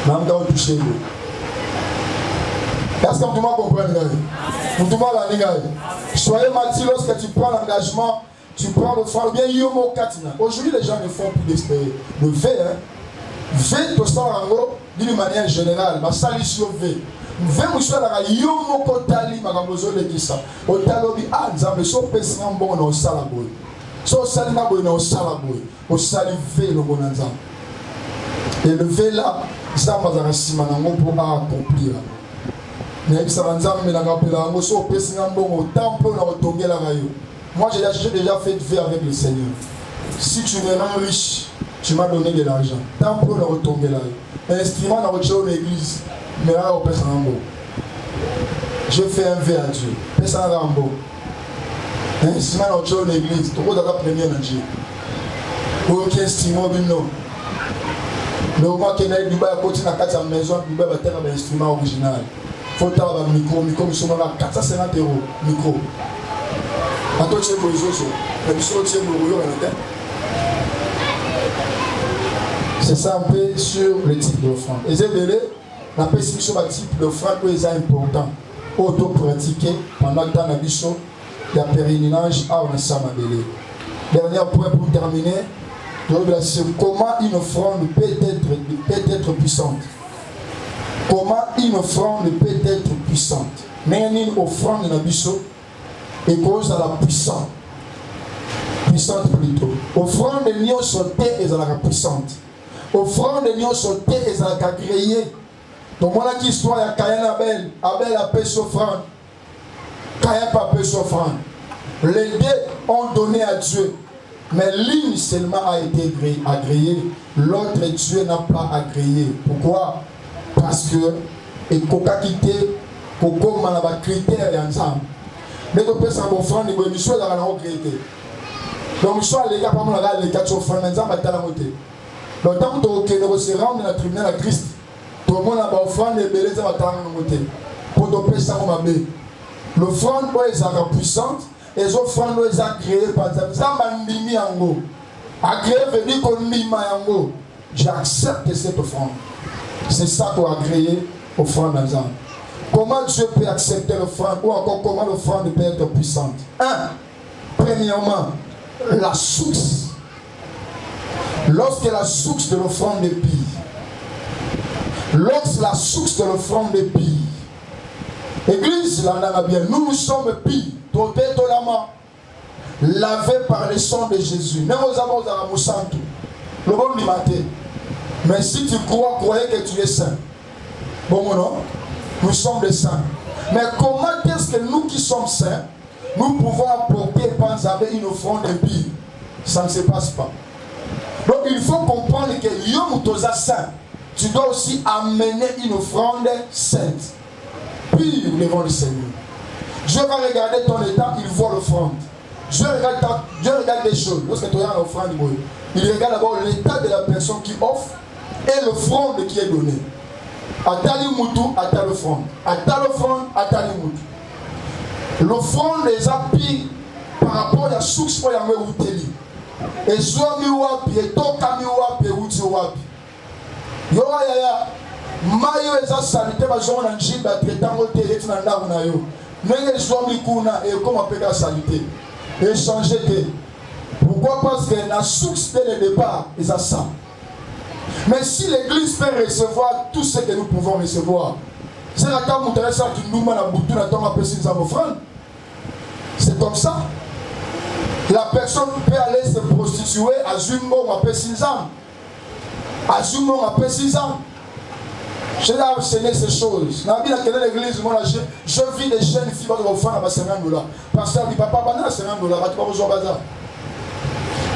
Même quand on touche l'eau. Est-ce que tout le monde comprend? Tout le monde a l'engagement. Soyez matin lorsque tu prends l'engagement, tu prends le front. Bien, yomo katina. Aujourd'hui, les gens ne font plus d'espérer. Le V, V, tout ça en gros, d'une manière générale, ma salisio V. V, monsieur, la yomo kotali, ma gambozo le kisa. Otalobi, ah, nzambe, so pesina bon, on salaboy. So salina boy, on salaboy. On sali V, le bon nzambe. Et le V là, ça m'a donné si manango pour accomplir. Moi j'ai déjà fait de V avec le Seigneur. Si tu me rends riche, tu m'as donné de l'argent. Tant pour le retomber là. Instrument dans votre l'église, mais là au Pessambo. Je fais un V à Dieu. Pessambo. Instrument dans votre l'église, tout le monde a premier dans Dieu. Aucun instrument, non. Le moment qu'il y a du bas à côté de la maison, du bas à un instrument original. Il faut avoir un micro, nous sommes là 450 €. Micro. C'est ça un peu sur le type d'offrande. Et c'est belé, la personne sur le type d'offrande est important. Auto-pratiquer pendant le temps d'habitude, il y a pèlerinage à Onassamabélé. Dernier point pour terminer, c'est comment une offrande peut être puissante. Comment une offrande peut être puissante. Mais une offrande d'habitude et cause à la puissante. Puissante plutôt. Offrande de nion sauté et à la puissante. Offrande de nion sauté et à la créée. Donc moi qui histoire à Caïn Abel. Abel a payé s'offrande. Caïn pas payé s'offrande. Les deux ont donné à Dieu. Mais l'une seulement a été agréée. L'autre Dieu n'a pas agréé. Pourquoi? Parce que et coca quitté, coco manaba critère et ensemble. Mais on peut s'en offrande, il faut soit dans la créé. Donc soit les gars pas mal les gars s'offrande ensemble à la montée. Donc tant que nous se rend dans le tribunal à Christ, tout le monde a offrande et beleza à la montée. Pour nous payer ça on bé. L'offrande est puissante et les offrandes sont agréées par ça. Ça m'a mis en haut. Agréé veut dire qu'on m'a mis en haut. J'accepte cette offrande. C'est ça qu'on a créé offrande ensemble. Comment Dieu peut accepter l'offrande ou encore comment l'offrande peut être puissante? Premièrement, la source. Lorsque la source de l'offrande est pire. Lorsque la source de l'offrande est pire. Église, là, bien, nous sommes pires. Lavé par le sang de Jésus. Nous avons un santo. Le bon matin. Mais si tu croyais que tu es saint. Bon, non? Nous sommes des saints. Mais comment est-ce que nous qui sommes saints, nous pouvons apporter avec une offrande impie? Ça ne se passe pas. Donc il faut comprendre que Yom Toza saint, tu dois aussi amener une offrande sainte. Pire devant le Seigneur. Dieu va regarder ton état, il voit l'offrande. Dieu regarde des choses. Lorsque tu as une offrande, il regarde d'abord l'état de la personne qui offre et l'offrande qui est donnée. Atali Moutou, atali l'offrande. Atali l'offrande, atali Moutou. L'offrande est appuyée par rapport à la source où il y a un outeli. Et soit miwapi, et toka miwapi, et outi wapi. Yoa yaya, mayo eza salite, ma jour en jib, à traitant au terrain, na ndaou na yo. Nenge soit mikuna, et comme on peut la salite. Échanger de. Pourquoi? Parce que la source dès le départ, est à ça. Mais si l'église peut recevoir tout ce que nous pouvons recevoir, c'est la carte intéressante du nous à bouton à temps après ses offrandes. C'est comme ça. La personne peut aller se prostituer à Zumbo après 6 ans. À Zumbo après 6 ans. Je l'ai enseigné ces choses. Dans l'église, je vis des jeunes filles qui vont offrir à $50. Parce que papa, $50, tu vas recevoir bazar.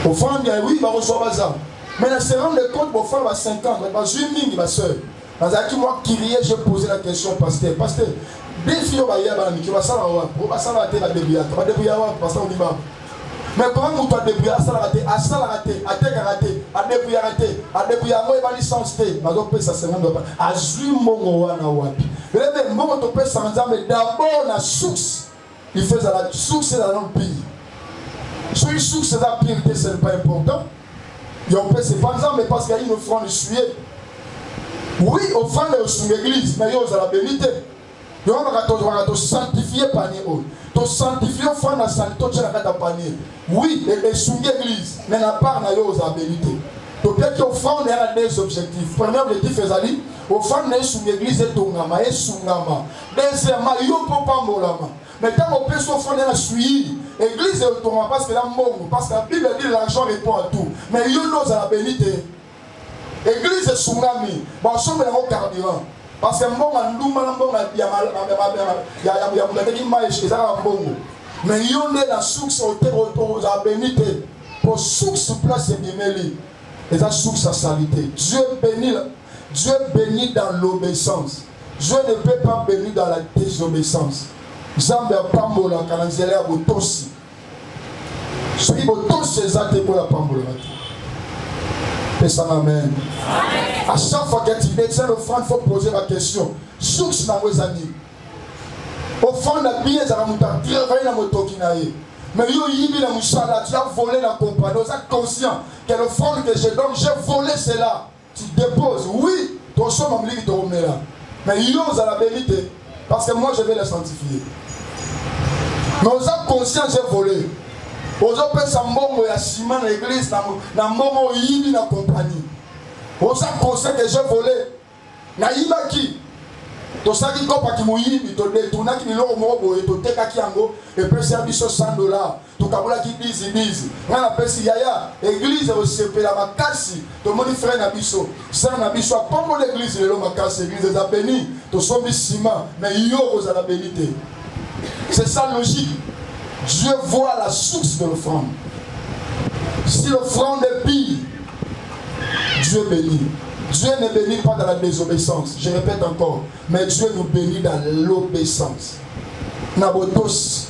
Offrande, oui, il va recevoir bazar. Mais on se rend compte pour faire 50 ans, je suis une ma soeur. Dans un moi qui riais, j'ai posé la question pasteur. Pasteur, des filles vont y aller, qui va s'en avoir. Pour ça, on va débrouiller. On va débrouiller, parce qu'on y va. Mais comment on doit débrouiller? À ça, raté, à ça, raté, à tel raté, à débrouiller, raté, à débrouiller, moi, il va licence T. Mais donc, ça, c'est un peu. À jouer mon wapi. Mais bon, on peut s'en dire, mais d'abord, la source. il fait la source dans le pays. Si une source dans le pays, ce n'est pas important. Et on peut se penser, mais parce qu'il y a une offrande suée. Oui, offrande sur l'église, mais il y a la bénité. Il y a de sanctifier panier. De sanctifier offrande la sanctifier la panier. Oui, et sur l'église, mais la part n'a pas la bénité. Donc, il y a offrande et des objectifs. Premier objectif est d'aller offrande sur l'église et tongama et sungama. Deuxièmement, il y a pas molama. Mais quand on peut s'offrir à suivre, l'église est autorisée parce que parce que la Bible dit que l'argent répond à tout. Mais il y a la bénité. L'église est tsunami. Bon, je suis un carburant. Parce que mais il y a la source autour de la bénité. Pour source place et et la source à salité. Dieu bénit dans l'obéissance. Dieu ne peut pas bénir dans la désobéissance. Zambia pambola kananzela botosi. Soki botosi ezate pour la pambola. Amen. À chaque fois que tu détiens l'offrande, il faut poser la question. Source na wezani. Offrande na bien za muta travailler na motoki na ye. Mais yo yibi na musala, tu as volé la compagnie. Tu es conscient que l'offrande que je donne, j'ai volé cela. Tu déposes. Oui, ton somme en ligue de là. Mais yo za la vérité. Parce que moi je vais les sanctifier. Mais on est conscient que j'ai volé. On a fait ça mbongo ya ciment dans l'église, na mbongo yibi na compagnie. On est conscient que j'ai volé. Na yiba qui? To saki kopa ki moyibi to détourna ki biloko moko et to teka ki yango et peut servir $100. To kabola ki bizi. Na na pesi yaya église au CP la makasi to moni frère na biso. Ça na biso pas mon église le makasi église a béni to sombi ciment mais yo aux la bénité. C'est ça logique. Dieu voit la source de l'offrande. Si l'offrande est pire, Dieu bénit. Dieu ne bénit pas dans la désobéissance. Je répète encore. Mais Dieu nous bénit dans l'obéissance. Nabotos.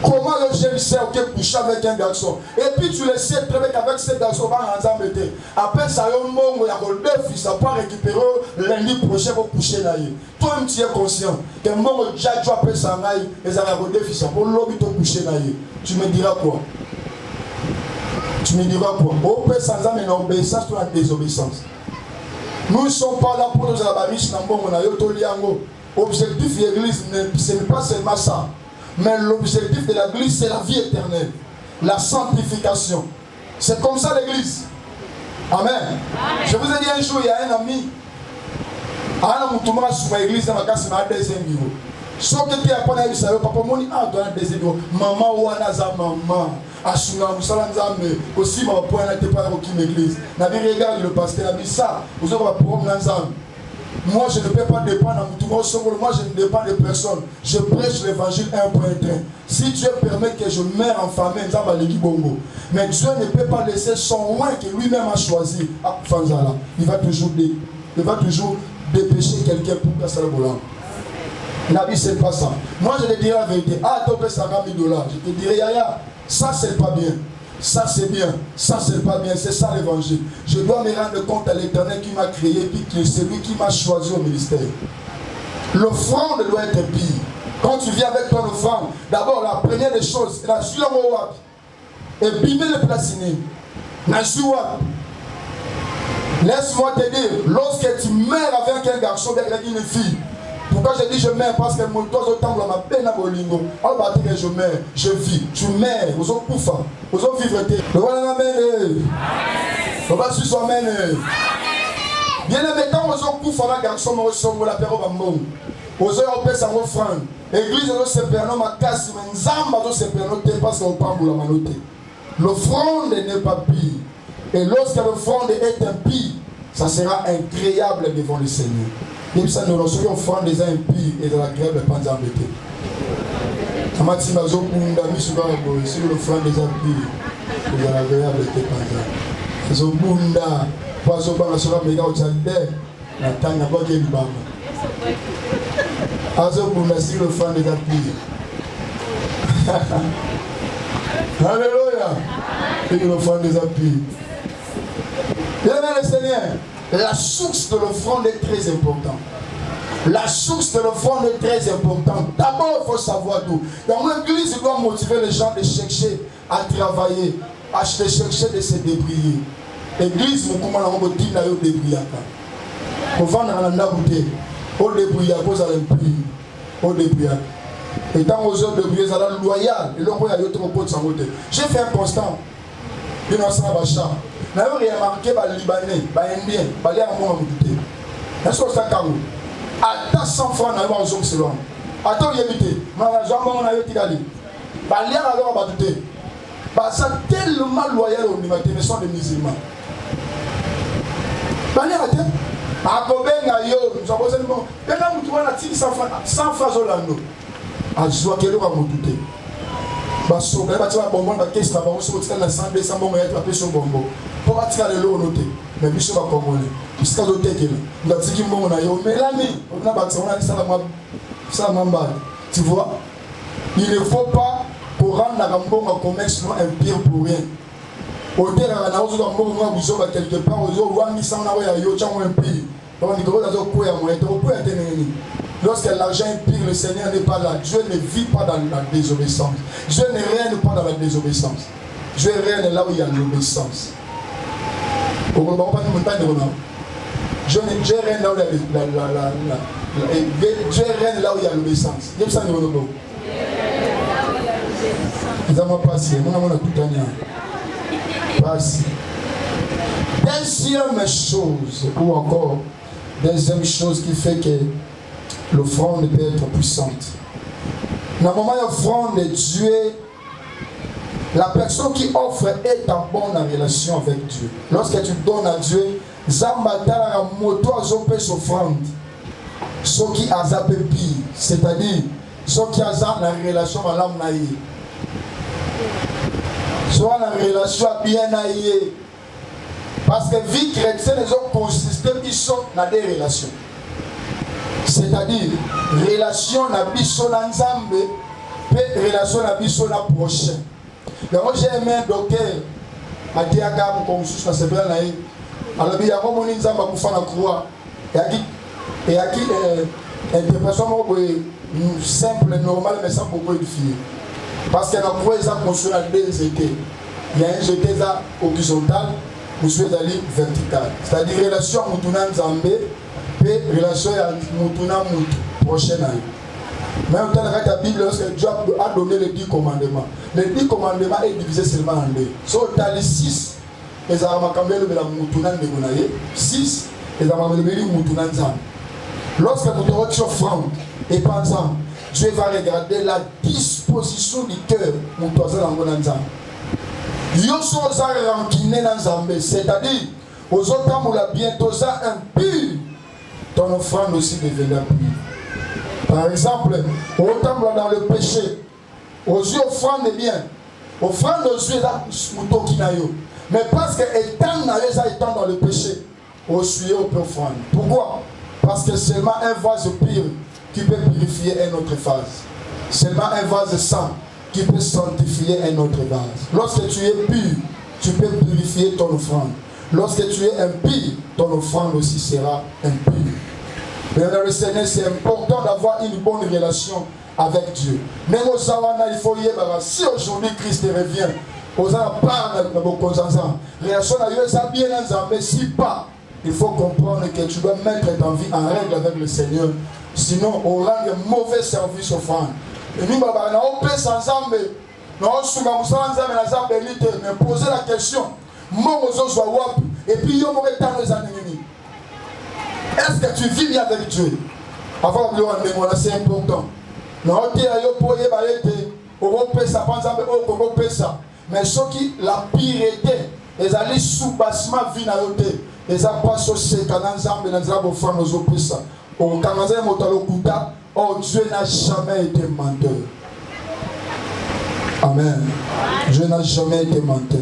Comment le jeune sait qu'il couche avec un garçon? Et puis tu le sais très bien qu'avec ce garçon, va en embêter. Après ça, il y a deux fils, ça peut récupérer lundi prochain pour coucher là. Toi-même, tu es conscient que mon jadjo après ça, et ça va deux fils pour l'objet pour coucher là. Tu me diras quoi? Tu me diras quoi? Au père sans âme et en obéissance, tu as désobéissance. Nous ne sommes pas là pour nous abattre. L'objectif de l'église, ce n'est pas seulement ça. Mais l'objectif de l'église, c'est la vie éternelle. La sanctification. C'est comme ça l'église. Amen. Je vous ai dit un jour, il y a un ami. L'église dans ma casse, il y a deuxième niveau. Sauf que tu as pas dit ça, papa moni a donné deuxième niveau. Maman ou anaza maman. Ashunga musalanzambe aussi ma point n'était pas au kim église. Nabi regarde le pasteur a dit ça. Vous avez pas problème l'ensemble. Moi je ne peux pas dépendre à tout monde. Moi je ne dépends de personne. Je prêche l'évangile un point train. Si Dieu permet que je meure en famille, mais Dieu ne peut pas laisser son roi que lui-même a choisi. Il va toujours dépêcher quelqu'un pour passer le volant. La vie c'est pas ça. Moi je te dirai la vérité. Ah, toi tu $50 000. Je te dirai yaya, ça c'est pas bien. Ça c'est bien. Ça c'est pas bien. C'est ça l'évangile. Je dois me rendre compte à l'Éternel qui m'a créé puis c'est lui qui m'a choisi au ministère. L'offrande doit être pire. Quand tu viens avec ton offrande, d'abord la première des choses, la suite et bimer le placiner. La suite. Laisse-moi te dire, lorsque tu meurs avec un garçon, avec une fille. Pourquoi je dis je meurs? Parce que mon toit autant ma peine à Bolingo. On va dire que je meurs, je vis. Tu meurs, vous avez couffé, vous avez vivre. Vous allez m'amener. Vous allez suivre amen. Bien aimé, quand vous avez couffé avec un garçon, vous l'avez fait au bambou. Vous avez fait sa offrande. L'église a se perdu ma casse, mais Nzamba a se perdu parce qu'on parle de la manoté. L'offrande n'est pas pire. Et lorsque l'offrande est impie, ça sera incroyable devant le Seigneur. Et ça nous recevons offrande des impies et de la grève de Panzambété. Amatima Zokunda, Misubago, sur l'offrande des impies et de la grève de Panzambété. Zokunda, Pazoba, Sola, Mega, Tchadé, la Tanya, Boké, Libama. Azokunda, sur l'offrande des impies. Alléluia. Et l'offrande des impies. Bien aimé le Seigneur. La source de l'offrande est très importante. La source de l'offrande est très importante. D'abord, il faut savoir tout. Dans l'église, il doit motiver les gens de chercher à travailler, à chercher de se débrouiller. L'église, comment on dit là, on débrouille. On va dans la naboute, on débrouille à cause de l'imprimé. On débrouille. Et tant aux autres débrouiller, ça va loyal. Et donc, il y a d'autres potes sans côté. J'ai fait un constat. Il y a un Bacha. Nous avons remarqué les Libanais, les Indiens, les Amons. Est-ce que ça carreau? Attends 100 francs, nous avons un zoom selon. Attends, il y a évité. Mais la jambe, on a été allé. Les Liens, alors, on va douter. Ça tellement loyal au niveau mais sont des musulmans. Les Liens, attends. À Kobenga, nous avons posé le mot. Maintenant, nous trouvons la tire 100 francs au lando. À Joaquelo, on va douter. Baso, quand tu vas bonbon, la caisse là-bas, on se retire dans 100, 200 bonbons, il y a un sur bonbon. Pour attirer le lot noté, mais bien sûr, on va commander. Jusqu'à l'autre, on va dire qu'il y a un mais l'année, on a bâti, on a dit ça, tu vois, il ne faut pas pour rendre la gambon en commerce un pire pour rien. Au terrain, on a aussi un moment où on va quelque part, on va dire qu'on a un pays. On va dire qu'on a un pays. Lorsque l'argent est pire, le Seigneur n'est pas là. Dieu ne vit pas dans la désobéissance. Dieu ne règne pas dans la désobéissance. Dieu règne là où il y a l'obéissance. Dieu règne là où il y a l'obéissance. Deuxième chose, ou encore, deuxième chose qui fait que l'offrande peut être puissante. Dans le moment où l'offrande est Dieu, la personne qui offre est en bonne relation avec Dieu. Lorsque tu donnes à Dieu, Zambata la moto a zopé s'offrande. Ce qui a zappé pire, c'est-à-dire ce qui a zappé la relation à l'âme naïe. Soit la relation bien naïe. Parce que vie chrétienne, les autres consistent, ils sont dans des relations. C'est-à-dire, relation na biso na nzambe, et relation na biso na prochain. Donc j'ai aimé un docteur, a dit à Gab, comme je suis dans alors il y a un moment où nzambe a fait la croix, et à qui interprétation simple, normale, mais sans beaucoup édifier. Parce que la croix est construite à deux étés. Il y a un jeté horizontal, nous sommes allés vertical. C'est-à-dire, relation à Moutouna Nzambe, et relation à Moutouna prochaine année. Mais au temps de la Bible, lorsque Dieu a donné les 10 commandements, les 10 commandements est divisé seulement en deux. Sur les 6, les Aramakambé le Moutouna Ndegonaye, 6, les Aramakambé le Moutouna Nzambe. Lorsque vous te offrande et pensant, Dieu va regarder la disposition du cœur Moutoisa Nangona Nzambe. Yoso za rancune dans Nzambe, c'est-à-dire, aux autres temps, bientôt ça impur. Ton offrande aussi deviendra pure. Par exemple, autant dans le péché, aux yeux offrande bien, offrande aux yeux mais parce que étant dans le péché, aux yeux on peut offrande. Pourquoi? Parce que seulement un vase pur qui peut purifier une autre vase. Seulement un vase saint qui peut sanctifier un autre vase. Lorsque tu es pur, tu peux purifier ton offrande. Lorsque tu es impur, ton offrande aussi sera impure. Mais dans le Seigneur, c'est important d'avoir une bonne relation avec Dieu. Même au Sawana, il faut y aller. Si aujourd'hui Christ revient, aux part de vos consciences, relation à Dieu, ça bien mais si pas, il faut comprendre que tu dois mettre ta vie en règle avec le Seigneur. Sinon, on rend un mauvais service aux femmes. Et nous, on peut s'ensemble. Nous sommes mais poser la question. Et puis, est-ce que tu vis bien avec Dieu? Avant de le c'est important. Mais ceux qui la pireté, les alliés sous-bassement vie na yote, les appassent au sécanant ensemble, les enfants nous oppressent. Au Canada, oh, Dieu n'a jamais été menteur. Amen. Dieu n'a jamais été menteur.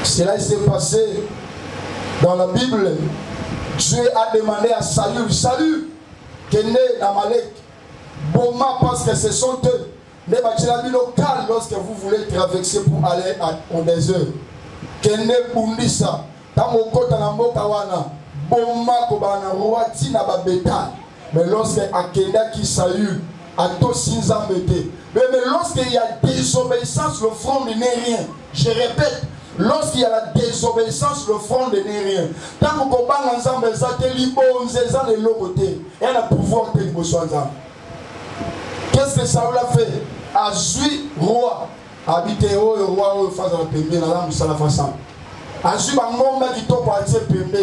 Cela s'est passé dans la Bible. Dieu a demandé à Saül, qui est né d'Amalek, Boma, parce que ce sont eux. Les bâtiments locaux, lorsque vous voulez traverser pour aller au désert. Qui est né Bundisa, Tamoko Tanambo Kawana, boma kobana roi tina ba bétail. Mais lorsque Akenda qui Saül a tout 6 ans bêté. Mais lorsqu'il y a désobéissance, le front n'est rien. Je répète, lorsqu'il y a la désobéissance, le front n'est rien. Tant que vous ensemble, ça te libo, on se sent de l'autre côté. Et elle a pouvoir de libo ensemble. Qu'est-ce que Saül a fait? Azui roi. Habité au roi au face à la pembe, la lame ça la façon. Azui bango qui top à cette pembe.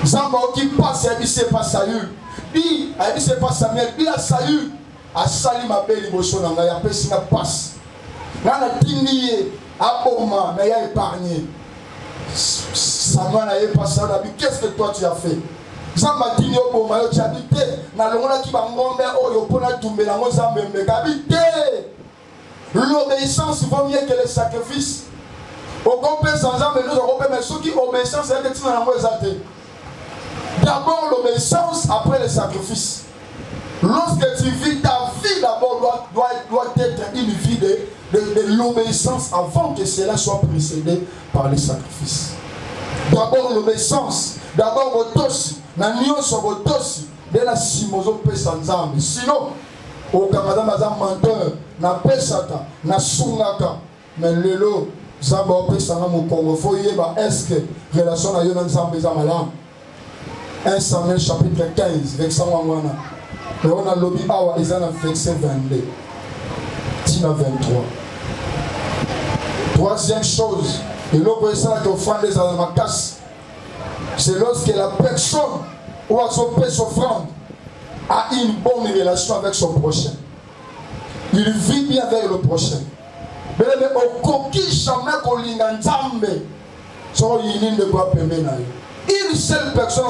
Zamba qui passe et c'est pas Saül. Bi a c'est pas Samuel, bi a Saül. A sali ma belle liboso na ngai apesi na passe. Nana tindi a boma mais il a épargné. Samuel a pas ça là, qu'est-ce que toi tu as fait? Zamba tindi o boma yo tu habité na longola ki bangombe oyo pona tumbela ngo Zamba mbeka habité. L'obéissance vaut mieux que le sacrifice. Au compé sans âme, nous avons mais ceux qui obéissent, c'est que tu n'as pas été. D'abord l'obéissance, après le sacrifice. Lorsque tu vis ta vie, d'abord doit être une vie de l'obéissance avant que cela soit précédé par les sacrifices. D'abord l'obéissance, d'abord votre tosi, na nyonso votre tosi, de la simozo pe sans âme. Sinon, au Canada, madame menteur, na pesaka, na sungaka, mais lelo, Zamba pesanga mon Congo, faut y ba est-ce que relation na yo na Zamba za malam. 1 Samuel chapitre 15, verset 1. Mais on a lobby awa ezana verset 22. Tina 23. Troisième chose, et l'autre ça que offrande les alamakas, c'est lorsque la personne ou à son père s'offrande a une bonne relation avec son prochain. Il vit bien avec le prochain. Mais au coquille jamais qu'on l'inganzambe, son yinin de quoi permettre. Une seule personne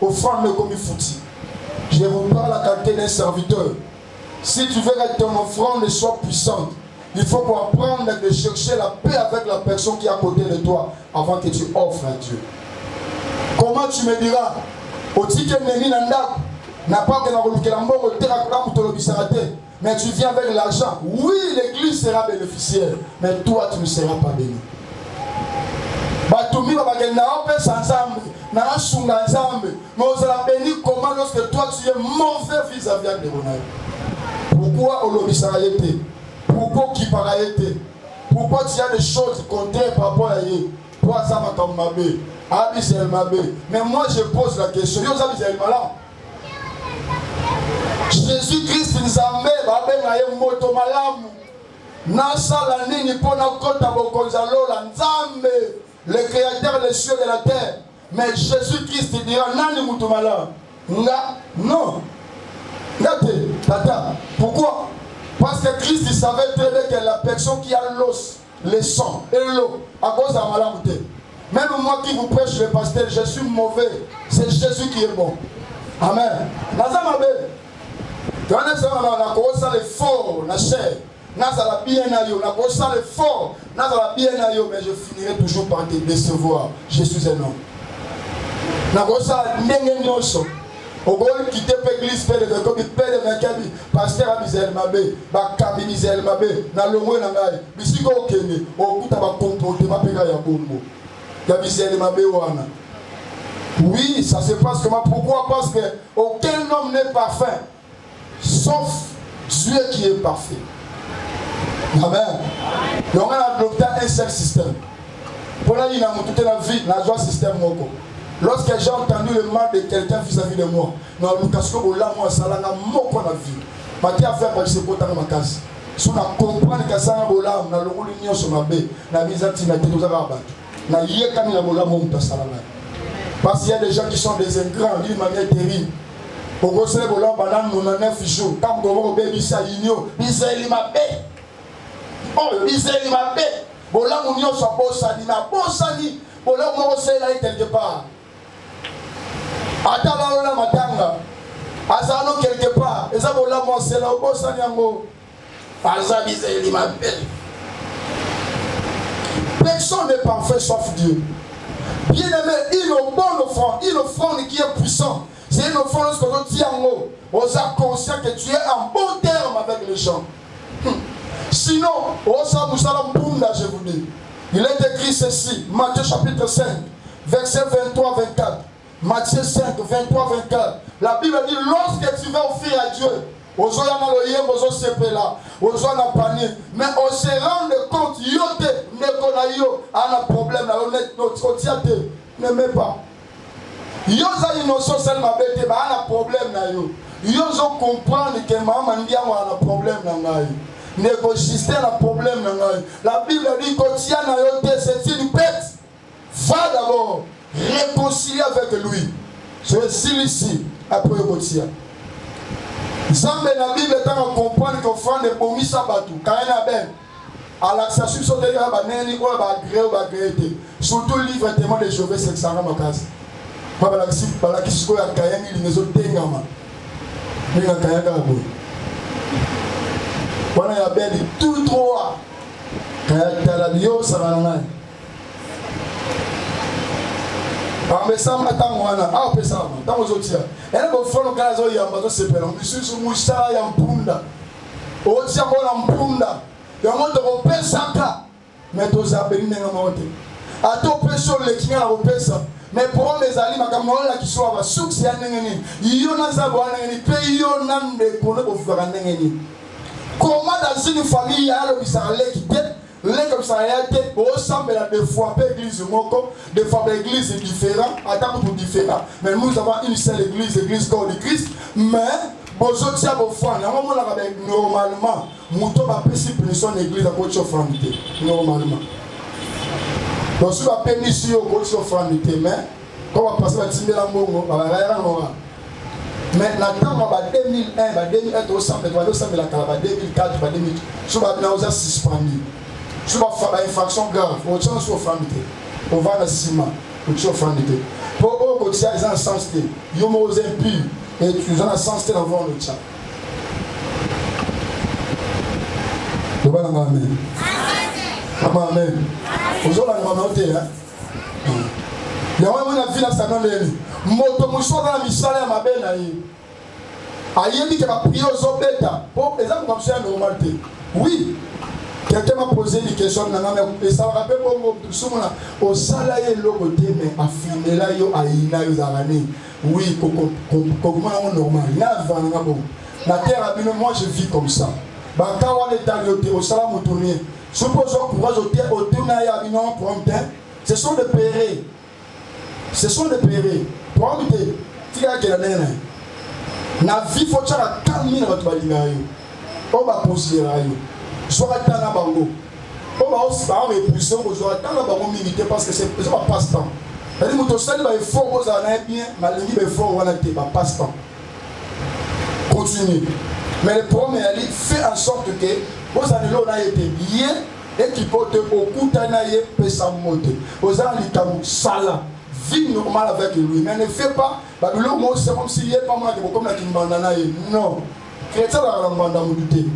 au front de comme il faut. Je vous parle à la qualité d'un serviteur. Si tu veux que ton offrande soit puissante, il faut apprendre de chercher la paix avec la personne qui est à côté de toi avant que tu offres à Dieu. Comment tu me diras? N'a pas que la mais tu viens avec l'argent. Oui, l'église sera bénéficiaire, mais toi tu ne seras pas béni. Mais on sera béni comment lorsque toi tu es mauvais vis-à-vis de l'honneur. Pourquoi on l'obéissera été? Pourquoi qui para été? Pourquoi tu as des choses contraires par rapport à eux? Toi ça m'a comme ma bé. Mais moi je pose la question. Jésus-Christ nous a mis à moto malamu. Nasala nini pona kota bokonzalo la nzambe, le créateur des cieux et de la terre. Mais Jésus-Christ dira nani moto malamu. Non. Tata. Pourquoi? Parce que Christ il savait très bien que la personne qui a l'os, le sang et l'eau, à cause de la maladie. Même moi qui vous prêche le pasteur, je suis mauvais. C'est Jésus qui est bon. Amen. Nazamabe. On a l'effort, la chair. Nazala bien ayo, on a l'effort. Nazala bien ayo, mais je finirai toujours par te décevoir. Je suis un homme. Nakosa nengenyoso. Ogol quitter l'église père de comme père de Makabi, pasteur Abizel Mabé, Bakabi Bizel Mabé, na longo na ngai. Bisiko okene, okuta ba comporter ba pega ya bombo. Gabizel Mabé wana. Oui, ça se passe comment? Pourquoi? Parce que aucun homme n'est parfait, sauf Dieu qui est parfait. Amen. Donc on a adopté un seul système. Pour là, il a monté la vie, la joie système moko. Lorsque j'ai entendu le mal de quelqu'un vis-à-vis de moi, non, Lucas Kobola, moi, ça l'a moko la vie. Mati a fait parce que c'est pour ta case. Si on a compris que ça a bola, on a le rôle de sur ma baie, la mise à tina, tout ça va battre. Na yekani la bola monta salama. Parce qu'il y a des gens qui sont des ingrats d'une manière terrible. Pour que ce bola banane nous en 9 jours, comme on va bisa inyo, bisa limabe. Oh, bisa limabe. Bola munyo soit bossani, na bossani, bola mo c'est là quelque part. Atala la matanga. Azano quelque part. Et ça bola mo c'est là bossani yango. Aza bisa limabe. Personne n'est parfait sauf Dieu. Bien aimé, il est bon offrande, une offrande qui est puissante. C'est une offrande lorsque tu dis en haut, on est conscient que tu es en bon terme avec les gens. Sinon, je vous dis, il est écrit ceci, Matthieu chapitre 5, verset 23-24. Matthieu 5, 23-24. La Bible dit, lorsque tu vas offrir à Dieu, mais on se rend compte, un problème, ne met pas. Yo za innocent sel mabete ba na problème na yo. Yo zo comprendre que maman ndia wa na problème na ngai. Négocier na problème na ngai. La Bible dit que tia na yo te c'est une bête. Va d'abord réconcilier avec lui. Je suis ici après Gotia. Zambe la Bible est en comprendre que frère de bomi sabatu kaena ben. À l'accession sur des gars banani ou ba gré ou ba grété. Surtout livre témoin de Jovet 500 makas. Balaki siko ya kayangi linezo tengama ninga kayanga boy wana ya beli tout droit kaya talabio sabananga amesama tango wana a pesama tango zotia ene bo fono kazo ya mbazo sepela misusu musha ya mpunda otia bona mpunda ya moto ko pesaka meto za beli nenga mote ato peso le kinga ko pesa. Mais pour les aliments, comme on l'a qui soit à succès, il y en a ça, il y en a des connaît pour faire un n'engagé. Comment dans une famille, il y a le bizarre qui tête, les comme ça, il y a tête, au semble des fois, l'église moko, des fois l'église est différente, attends pour différent. Mais nous avons une seule église corps de Christ, mais bon, je tiens au fond, normalement, mouton va passer punition l'église à votre offrande, normalement. Donc si on va payer ici au côté offrande, mais quand on va passer à Timé Lambongo, on va rien voir. Mais maintenant, on va 2001, 2001, au centre, on va 2004, 2000, on va bien aux suspendu. On va faire une infraction grave, on va sur offrande, on va dans le ciment, on va sur offrande. Pour eux, quand ils ont un sens, ils ont osé impur, et ils ont un sens dans le monde. Le bon amen. Amen. Aujourd'hui, on va noter. Il y a un vie dans sa main. Moto Moussou dans la mission à ma belle naïe. Aïe dit que ma prière aux hommes bêta. Pour les hommes comme ça, normalité. Oui. Quelqu'un m'a posé une question. Et ça me rappelle au salaire logoté, mais affirmé là, yo aïna yo zarani. Oui, comment on normal. La terre a moi je vis comme ça. Bakawa l'état au salam au tournier. Supposons pour ajouter au Tunaya Binon pour un temps, ce sont des pérés. Ce sont des pérés. Pour un temps, tu as que la nana. La vie faut que tu aies 40 000 votre balinayo. On va considérer. Soit à Tana Bango. On va aussi avoir une répression aux gens à Tana Bango militaire parce que c'est pas passe-temps. C'est-à-dire que tu as fort aux années bien, mais le fort aux années pas passe-temps. Continue. Mais le problème est fait en sorte que vous avez été bien et qui peut te beaucoup d'anaïe et sa montée. Vous avez été sala, vie normale avec lui. Mais ne fait pas, le mot c'est comme s'il n'y a pas mal de comme la Kimbandanaïe. Non. Chrétien dans la Mandamouté.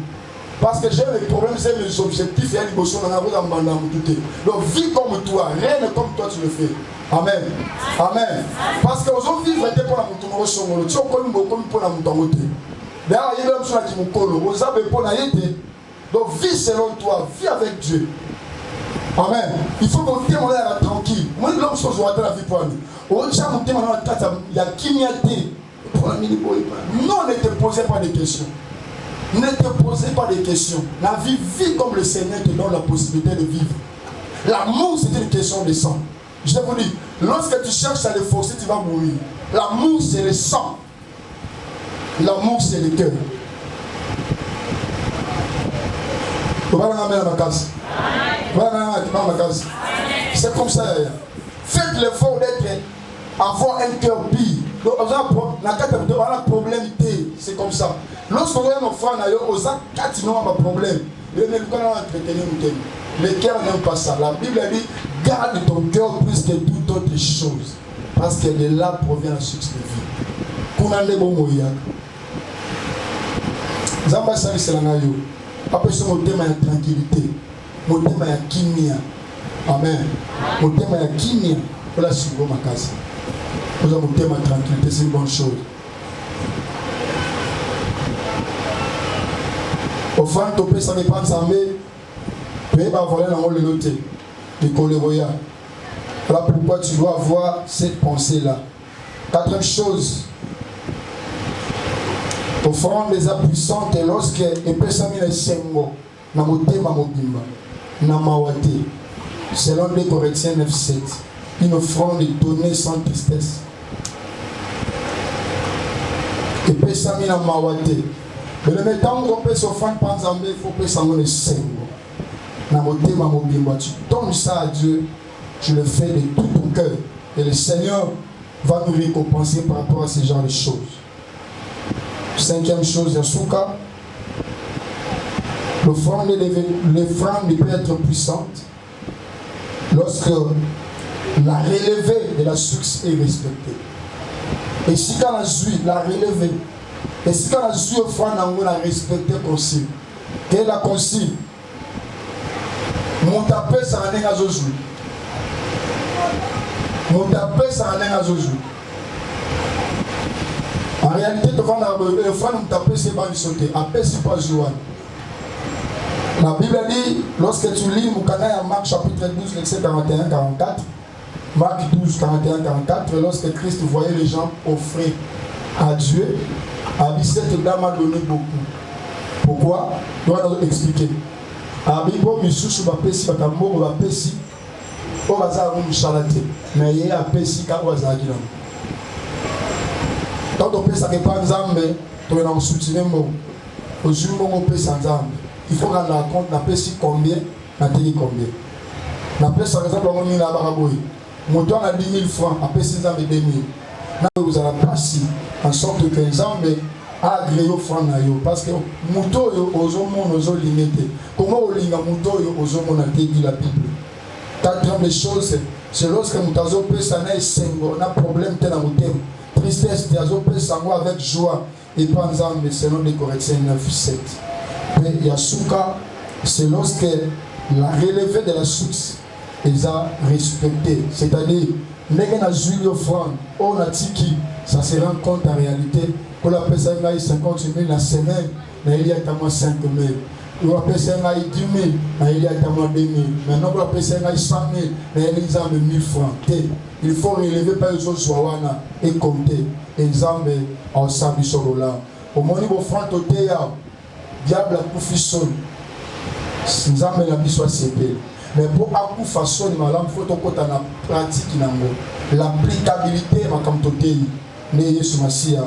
Parce que j'ai les problèmes, c'est mes objectifs et les émotions dans la Mandamouté. Donc vis comme toi, rien comme toi tu le fais. Amen. Amen. Parce que aujourd'hui, vivre était pour la Moutoumoro Songolo. Tu as connu beaucoup pour la Moutomoté. D'ailleurs, il y a même chose qui me colle. Vous avez pour la été. Donc, vis selon toi, vis avec Dieu. Amen. Il faut que tu aies tranquille. Moi, l'homme se joue à la vie pour nous. Il y a qui n'y a été. Non, ne te posez pas de questions. Ne te posez pas de questions. La vie, vit comme le Seigneur te donne la possibilité de vivre. L'amour, c'est une question de sang. Je vous dis, lorsque tu cherches à le forcer, tu vas mourir. L'amour, c'est le sang. L'amour, c'est le cœur. C'est comme ça. Faites l'effort d'être, avoir un cœur pire. Donc, on a un problème. C'est comme ça. Lorsqu'on a un frère, on a un problème. Le cœur n'aime pas ça. La Bible dit garde ton cœur plus que toute autre chose. Parce que de là provient la source de vie. Zamba sali selanayo. Après ce mon thème est tranquillité. Mon thème est kimia. Amen. Mon thème est kimia. Voilà sur ma case. Vous avez mon thème est tranquillité, c'est une bonne chose. Au fond, topé ça dépend de ça mais peut pas voler dans le loté. Les coléroya. Voilà pourquoi tu dois avoir cette pensée-là. Quatrième chose, offrande des puissante lorsque epesami na sengo na motema mobimba na mawate selon 2 Corinthiens 9:7, une offrande donnée sans tristesse. Epesami na mawate. Mais le temps où on peut s'offrir par Zambé, il faut que ça me sengo na motema mobimba. Tu donnes ça à Dieu, tu le fais de tout ton cœur et le Seigneur va nous récompenser par rapport à ce genre de choses. Cinquième chose, Yasuka, l'offrande peut être puissante lorsque la relevée de la source est respectée. Et si quand la relevée, et si quand la suite offrande on a respecté consigne, quelle est la consigne? Mon tapé ça en est à Zouzou. Mon tapé ça en est à Zouzou. En réalité, le frère nous taper c'est pas sauter. Après, c'est pas jouer. La Bible dit, lorsque tu lis Moukana Marc chapitre 12, verset 41-44, Marc 12, 41-44, lorsque Christ voyait les gens offrir à Dieu, cette dame a donné beaucoup. Pourquoi? Je dois nous expliquer. La Bible dit, Missoussou va pési, va tambo, va pési, on va faire un chalaté. Mais il y a pési, quand on va faire quand on peut s'arrêter en Zambé, on va soutien au jour où on peut s'en Zambé. Il faut rendre la compte, on peut si combien, on télé combien. On peut par exemple, on a mis la baraboui. Mon toit a 10 000 francs, après 6 ans et 2 000. Vous allez passer en sorte que les Zambé a agréé au franc parce que Mouto aux hommes aux limité. Comment on lit Mouto aux hommes on a dit la Bible. Quatrième chose, c'est lorsque Moutazo peut s'en aller, on a problème tel à Moutem. Tristesse, avec joie et pas ensemble selon 2 Corinthiens 9:7. Mais Yasuka, c'est lorsque la relevée de la source est respectée. C'est-à-dire, n'est-ce pas Julie offrande, on a tiki, ça se rend compte en réalité. Pour la personne qui a 50 000 la semaine, il y a tellement 5 000. Pour la personne qui a 10 000, il y a tellement 2 000. Maintenant, pour la personne qui a 100 000, il y a 1 000 francs. Il faut relever par les autres et compter. Exemple, en sabi sur là. Au moment où on fait un diable a couffé son. Nous avons la mission à CP. Mais pour avoir façon, il faut que la pratique, l'applicabilité, ma comme toté, n'ayez ce massia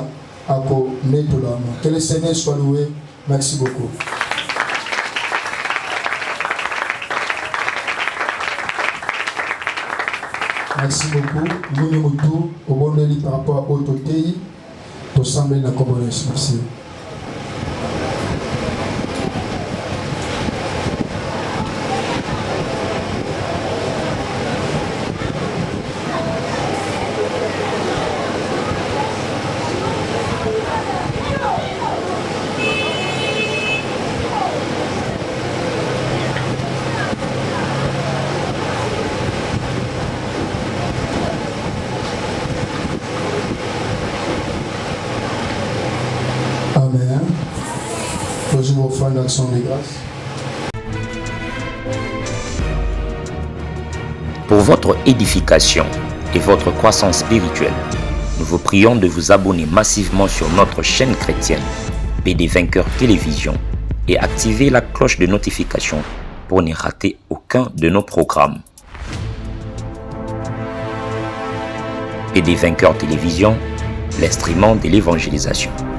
à mettre là. Que le Seigneur soit loué. Merci beaucoup. Merci beaucoup. Nous nous retrouvons au bon délit par rapport au Totei. Pour sembler la commodesse. Merci. Toujours offrande d'action de grâce. Pour votre édification et votre croissance spirituelle, nous vous prions de vous abonner massivement sur notre chaîne chrétienne PD Vainqueur Télévision et activer la cloche de notification pour ne rater aucun de nos programmes. PD Vainqueur Télévision, l'instrument de l'évangélisation.